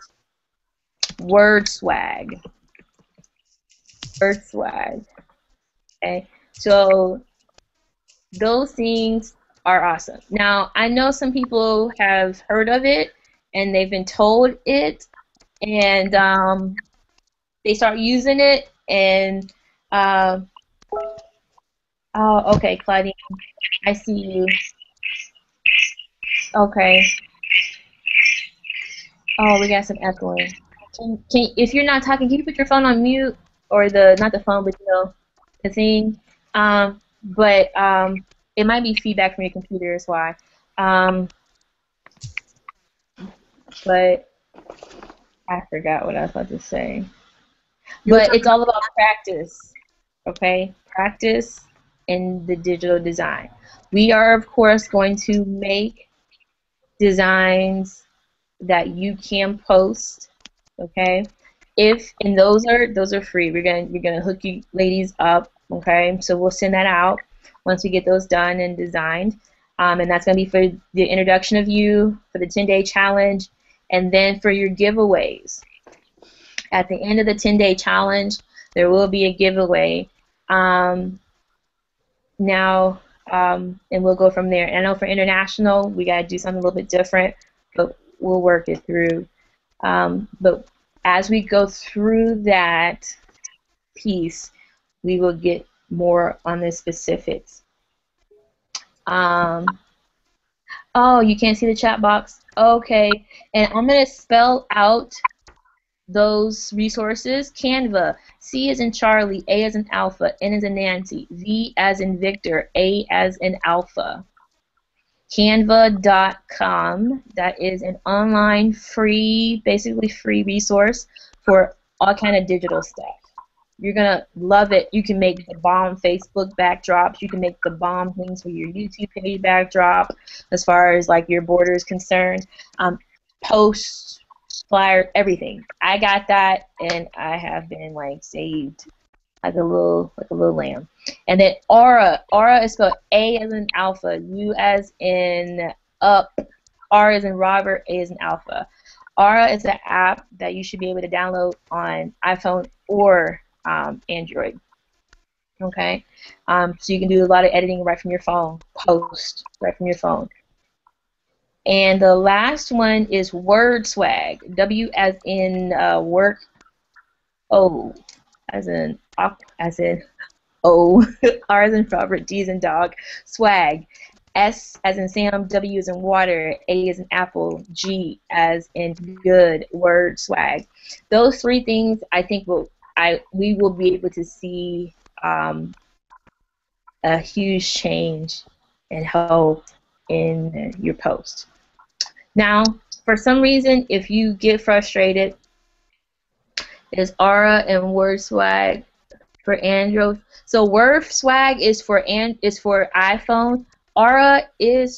WordSwag. WordSwag. Okay, so those things are awesome. Now, I know some people have heard of it and they've been told it, and they start using it, and oh, okay, Claudine, I see you. Okay. Oh, we got some echoing. If you're not talking, can you put your phone on mute, or not the phone, but the thing. But it might be feedback from your computer is why. But I forgot what I was about to say. But it's all about practice, okay? Practice in the digital design. We are, of course, going to make designs that you can post, okay? And those are free. We're gonna hook you ladies up, okay? So we'll send that out once we get those done and designed, and that's gonna be for the introduction of you, for the 10-day challenge, and then for your giveaways. At the end of the 10-day challenge, there will be a giveaway. And we'll go from there. And I know for international, we gotta do something a little bit different, but we'll work it through. But as we go through that piece, we will get more on the specifics. Oh, you can't see the chat box? Okay. And I'm going to spell out those resources. Canva, C as in Charlie, A as in Alpha, N as in Nancy, V as in Victor, A as in Alpha. Canva.com, that is an online basically free resource for all kind of digital stuff. You're gonna love it. You can make the bomb Facebook backdrops. You can make the bomb things for your YouTube page backdrop, as far as like your border is concerned. Posts, flyers, everything. I got that, and I have been like saved like a little lamb. And then Aura is spelled A as in Alpha, U as in up, R as in Robert, A as in Alpha. Aura is an app that you should be able to download on iPhone or Android. Okay, so you can do a lot of editing right from your phone, post right from your phone. And the last one is WordSwag, W as in work, O as in O, R as in Robert, D as in dog, swag, S as in Sam, W as in water, A as in apple, G as in good, word, swag. Those three things, I think we will be able to see a huge change and help in your post. Now, for some reason, if you get frustrated, it's Aura and Word Swag for Android. So Word Swag is for iPhone. Aura it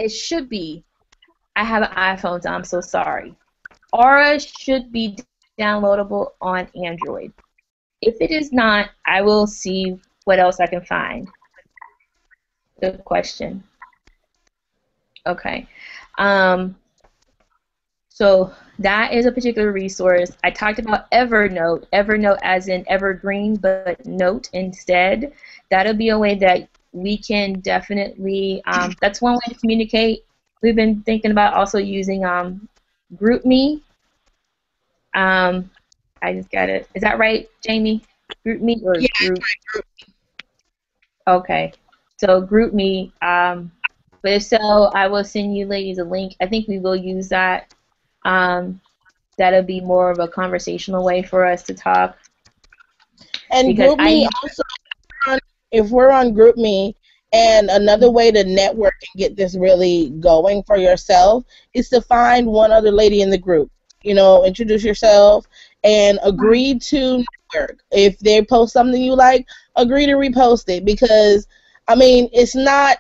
should be. I have an iPhone, so I'm so sorry. Aura should be downloadable on Android. If it is not, I will see what else I can find. Good question. Okay. So that is a particular resource. I talked about Evernote. Evernote as in evergreen, but note instead. That'll be a way that we can definitely, that's one way to communicate. We've been thinking about also using GroupMe. I just got it. Is that right, Jamie? GroupMe or Yeah, Group? right. Okay. So GroupMe. But if so, I will send you ladies a link. I think we will use that. That'll be more of a conversational way for us to talk. And Because GroupMe also, if we're on GroupMe, and another way to network and get this really going for yourself is to find one other lady in the group. You know, introduce yourself and agree to network. If they post something you like, agree to repost it, because I mean, it's not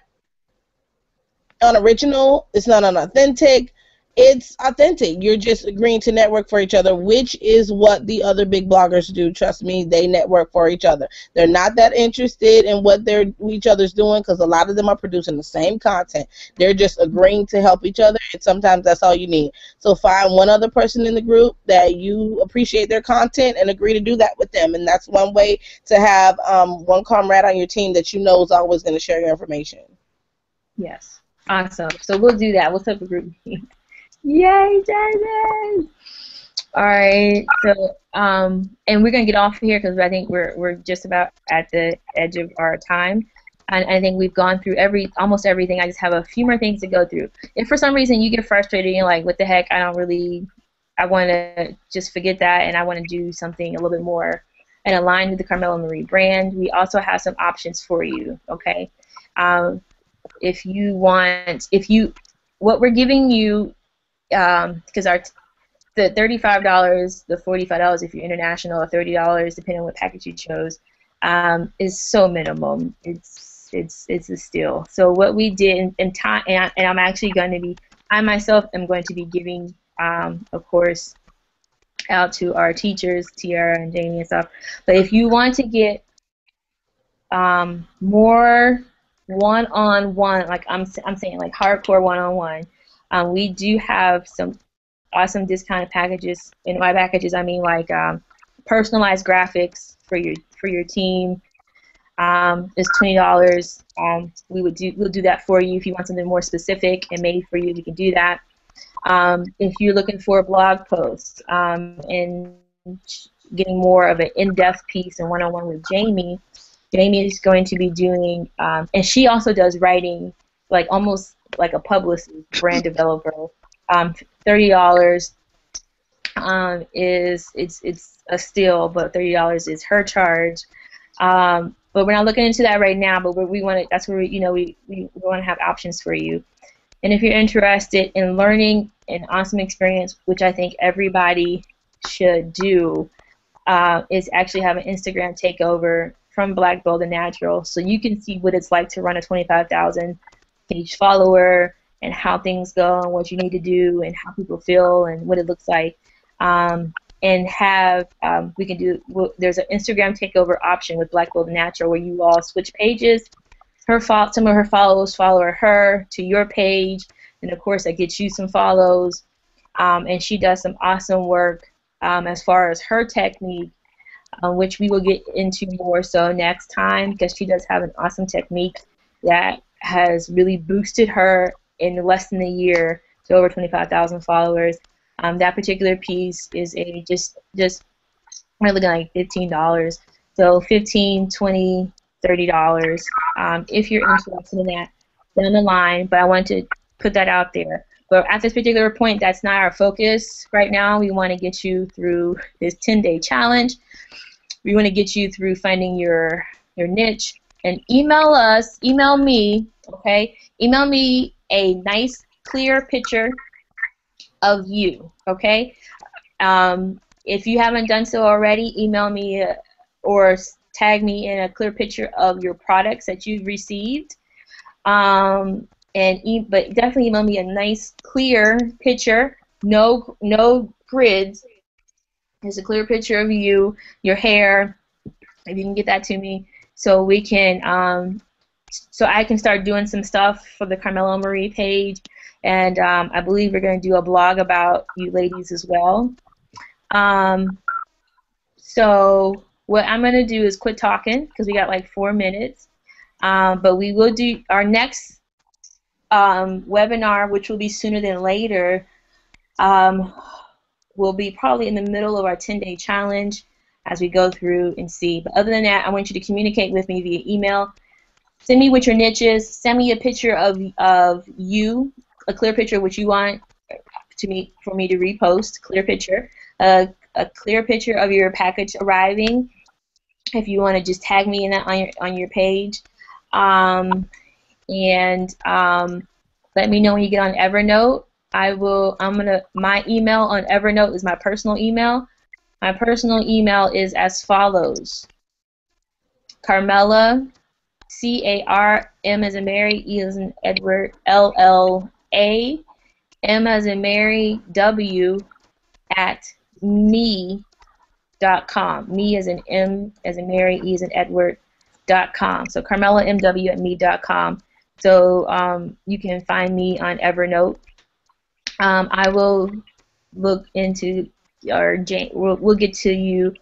unoriginal, it's not unauthentic, it's authentic. You're just agreeing to network for each other, which is what the other big bloggers do. Trust me, they network for each other. They're not that interested in what each other's doing, because a lot of them are producing the same content. They're just agreeing to help each other, and sometimes that's all you need. So find one other person in the group that you appreciate their content and agree to do that with them, and that's one way to have one comrade on your team that you know is always going to share your information. Yes. Awesome. So we'll do that. We'll set up a group meeting. Yay, James! All right. So, and we're gonna get off here because I think we're just about at the edge of our time, and I think we've gone through almost everything. I just have a few more things to go through. If for some reason you get frustrated and you're like, "What the heck? I want to just forget that, and I want to do something a little bit more and align with the Carmella Marie brand," we also have some options for you. Okay. If you want, what we're giving you. Because the $35, the $45 if you're international, or $30 depending on what package you chose, is so minimum. It's a steal. So what we did in time, and I'm actually going to be, I myself am going to be giving, of course, out to our teachers, Tiara and Jamie and stuff. But if you want to get more one-on-one, like I'm saying, like hardcore one-on-one. We do have some awesome discounted packages. In my packages, I mean like personalized graphics for your team. Is $20. We'll do that for you if you want something more specific and made for you. We can do that. If you're looking for a blog post and getting more of an in-depth piece and one-on-one with Jamie. Jamie is going to be doing, and she also does writing, like almost like a publicist, brand developer. $30 is it's a steal, but $30 is her charge. But we're not looking into that right now. But we want to. That's where we want to have options for you. And if you're interested in learning an awesome experience, which I think everybody should do, is actually have an Instagram takeover from Black Bold and Natural, so you can see what it's like to run a 25,000 page follower and how things go and what you need to do and how people feel and what it looks like. And have we can do. There's an Instagram takeover option with Black Bold and Natural where you all switch pages. Some of her followers follow her to your page, and of course that gets you some follows. And she does some awesome work as far as her technique. Which we will get into more so next time, because she does have an awesome technique that has really boosted her in less than a year to over 25,000 followers. That particular piece is just really like $15. So $15, $20, $30 if you're interested in that down the line. But I want to put that out there. But at this particular point, that's not our focus right now. We want to get you through this 10-day challenge. We want to get you through finding your niche. And email me, okay? Email me a nice, clear picture of you, okay? If you haven't done so already, email me or tag me in a clear picture of your products that you've received. But definitely email me a nice, clear picture, no grids, Just a clear picture of you, your hair, if you can get that to me, so we can, so I can start doing some stuff for the Carmella Marie page, and I believe we're going to do a blog about you ladies as well. So what I'm going to do is quit talking because we got like 4 minutes, but we will do our next webinar, which will be sooner than later. Will be probably in the middle of our 10-day challenge as we go through and see. But other than that, I want you to communicate with me via email. Send me what your niche is. Send me a picture of you, a clear picture of what you want for me to repost. Clear picture, a clear picture of your package arriving. If you want to just tag me in that on your page, and let me know when you get on Evernote. My email on Evernote is my personal email. My personal email is as follows: Carmella, C-A-R-M as in Mary, E as in Edward, L-L-A, M as in Mary, W at me.com. Me as in M as in Mary, E as in Edward.com. So Carmella MW at me.com. So you can find me on Evernote. I will look into we'll get to you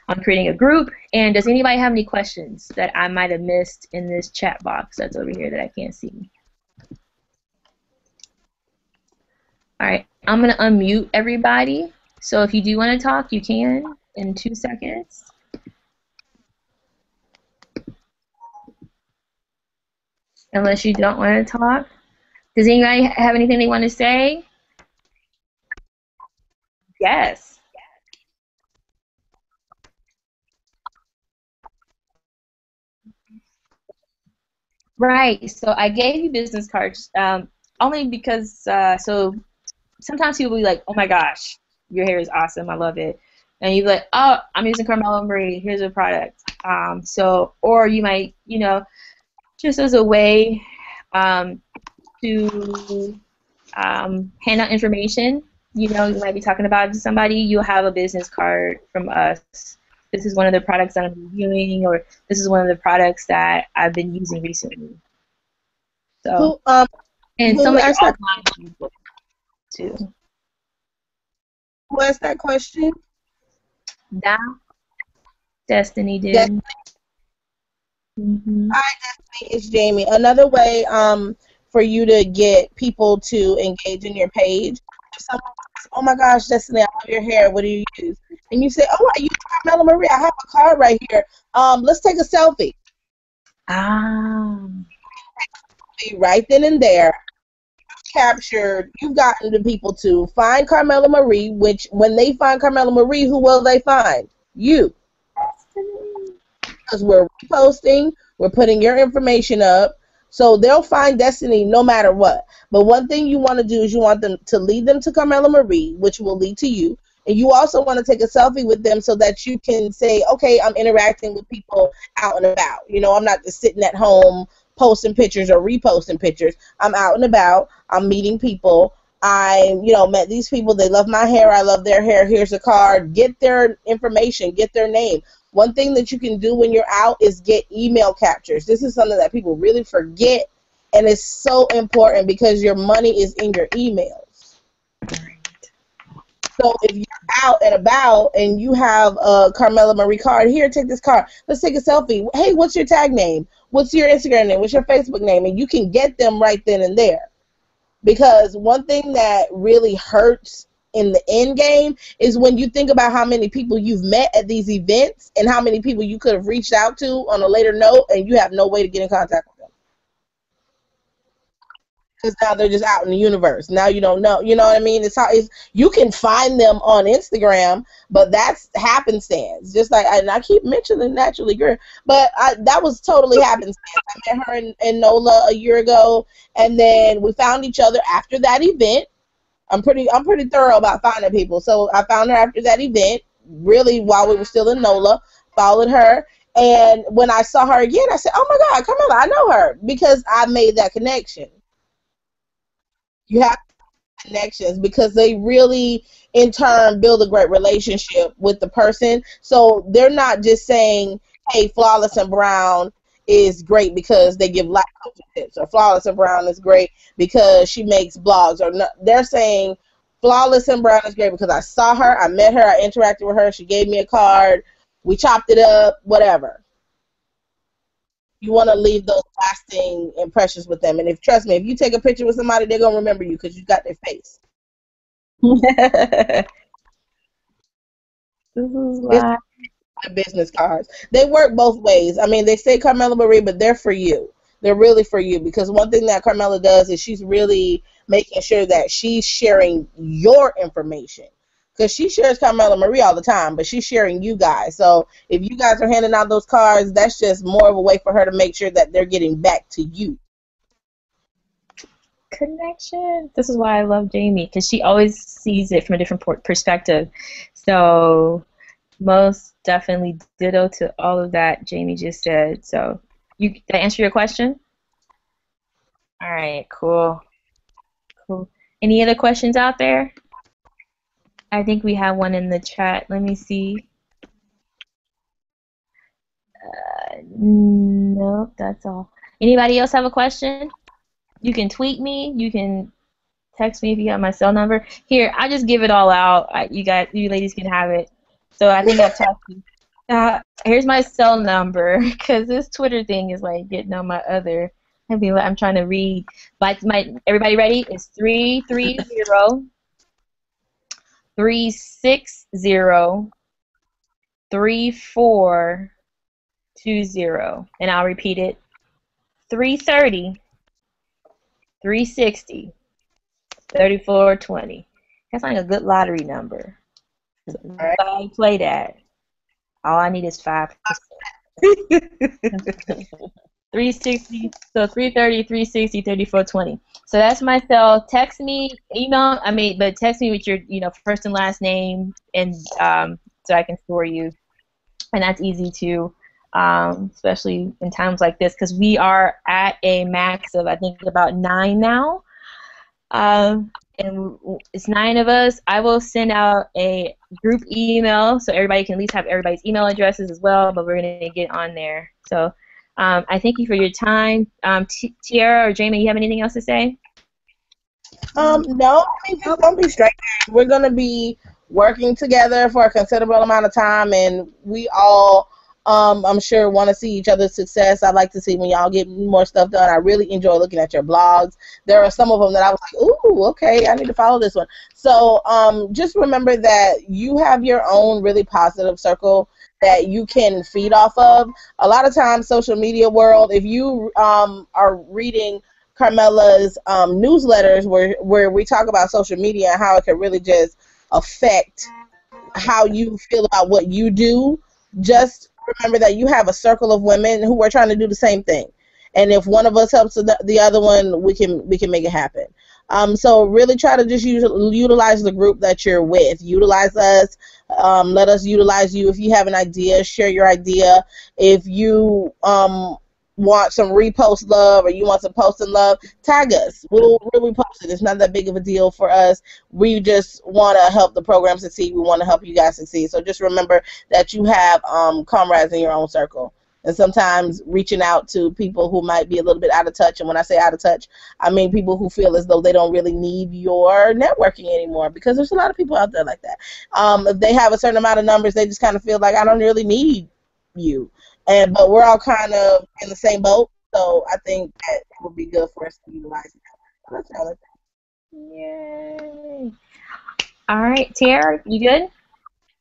on creating a group. And does anybody have any questions that I might have missed in this chat box that's over here that I can't see? All right, I'm going to unmute everybody. So if you do want to talk, you can in 2 seconds. Unless you don't want to talk. Does anybody have anything they want to say? Yes. Right. So I gave you business cards only because so sometimes people will be like, "Oh my gosh, your hair is awesome. I love it," and you're like, "Oh, I'm using Carmella Marie. Here's a product." Or you might, just as a way to hand out information. You might be talking about it to somebody. You'll have a business card from us. This is one of the products that I'm reviewing, or this is one of the products that I've been using recently. So, and some of your online people too. Who asked that question? Now, Destiny did. Mm-hmm. Hi, Destiny. It's Jamie. Another way for you to get people to engage in your page. If someone says, "Oh my gosh, Destiny, I love your hair. What do you use?" And you say, "Oh, I use Carmella Marie. I have a card right here. Let's take a selfie." Right then and there, you've gotten the people to find Carmella Marie, which when they find Carmella Marie, who will they find? You. Because we're reposting, we're putting your information up, so they'll find Destiny no matter what. But one thing you want to do is you want them to lead them to Carmella Marie, which will lead to you. And you also want to take a selfie with them so that you can say, okay, I'm interacting with people out and about. I'm not just sitting at home posting pictures or reposting pictures. I'm out and about. I'm meeting people. I, met these people. They love my hair. I love their hair. Here's a card. Get their information. Get their name. One thing that you can do when you're out is get email captures. This is something that people really forget, and it's so important because your money is in your emails. So if you're out and about and you have a Carmella Marie card, here, take this card. Let's take a selfie. Hey, what's your tag name? What's your Instagram name? What's your Facebook name? And you can get them right then and there. Because one thing that really hurts in the end game is when you think about how many people you've met at these events and how many people you could have reached out to on a later note and you have no way to get in contact with them. Because now they're just out in the universe. Now you don't know. You know what I mean? You can find them on Instagram, but that's happenstance. Just like, and I keep mentioning Naturally Girl, but that was totally happenstance. I met her in NOLA a year ago, and then we found each other after that event. I'm pretty thorough about finding people. So I found her after that event, really while we were still in NOLA, followed her. And when I saw her again, I said, "Oh my God, Carmella, I know her," because I made that connection. You have to connections, because they really in turn build a great relationship with the person. So they're not just saying, hey, Flawless and Brown is great because they give life coaching tips, or Flawless and Brown is great because she makes blogs, or no, they're saying Flawless and Brown is great because I saw her, I met her, I interacted with her, she gave me a card, we chopped it up, whatever. You want to leave those lasting impressions with them. And if, trust me, if you take a picture with somebody, they're going to remember you because you got their face. This is It's why. my business cards. They work both ways. I mean, they say Carmella Marie, but they're for you. They're really for you, because one thing that Carmella does is she's really making sure that she's sharing your information. Because she shares Carmella Marie all the time, but she's sharing you guys. So if you guys are handing out those cards, that's just more of a way for her to make sure that they're getting back to you. Connection. This is why I love Jamie, because she always sees it from a different perspective. So most definitely ditto to all of that Jamie just said. So did I answer your question? All right, cool. Cool. Any other questions out there? I think we have one in the chat. Let me see. Nope, that's all. Anybody else have a question? You can tweet me. You can text me if you have my cell number. Here, I'll just give it all out. You ladies can have it. So I think I've texted you. Here's my cell number, because this Twitter thing is like getting on my other. I'm trying to read. But everybody ready? It's 330 360 3420, and I'll repeat it: 330 360 3420. That's like a good lottery number. So if I play that, all I need is 5%. 360, so 330 360 3420. So that's my cell. Text me, email. But text me with your, first and last name, and so I can store you. And that's easy too, especially in times like this, because we are at a max of, I think, about 9 now. And it's 9 of us. I will send out a group email so everybody can at least have everybody's email addresses as well, but we're going to get on there. So I thank you for your time. Tiara or Jamie, you have anything else to say? No, just don't be straight. We're going to be working together for a considerable amount of time, and we all, I'm sure, want to see each other's success. I like to see when y'all get more stuff done. I really enjoy looking at your blogs. There are some of them that I was like, ooh, okay, I need to follow this one. So just remember that you have your own really positive circle that you can feed off of. A lot of times, social media world, if you are reading Carmella's newsletters where we talk about social media and how it can really just affect how you feel about what you do, just remember that you have a circle of women who are trying to do the same thing. And if one of us helps the other one, we can make it happen. So really try to just utilize the group that you're with. Utilize us. Let us utilize you. If you have an idea, share your idea. If you want some repost love, or you want some post and love, tag us. We'll repost it. It's not that big of a deal for us. We just want to help the program succeed. We want to help you guys succeed. So just remember that you have comrades in your own circle. And sometimes reaching out to people who might be a little bit out of touch, and when I say out of touch, I mean people who feel as though they don't really need your networking anymore, because there's a lot of people out there like that. If they have a certain amount of numbers, they just kind of feel like, I don't really need you. But we're all kind of in the same boat, so I think that it would be good for us to utilize that. That's all I think. Yay! All right, Tiara, you good?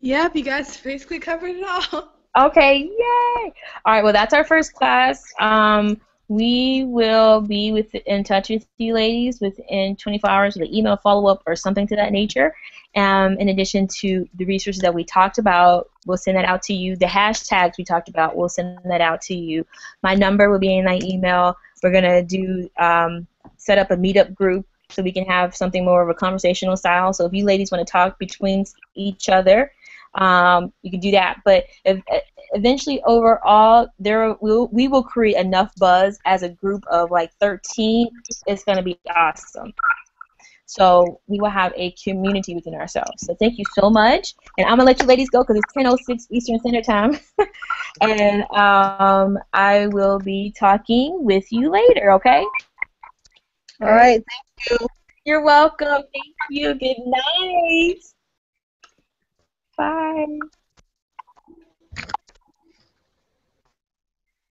Yep, you guys basically covered it all. Okay, yay! All right, well, that's our first class. We will be in touch with you ladies within 24 hours with an email follow-up or something to that nature. In addition to the resources that we talked about, we'll send that out to you. The hashtags we talked about, we'll send that out to you. My number will be in that email. We're going to set up a meetup group so we can have something more of a conversational style. So if you ladies want to talk between each other, you can do that. But eventually, overall, we will create enough buzz as a group of like 13. It's going to be awesome. So we will have a community within ourselves. So thank you so much. And I'm going to let you ladies go because it's 10:06 Eastern Standard Time. And I will be talking with you later, okay? All right. Thank you. You're welcome. Thank you. Good night. Bye.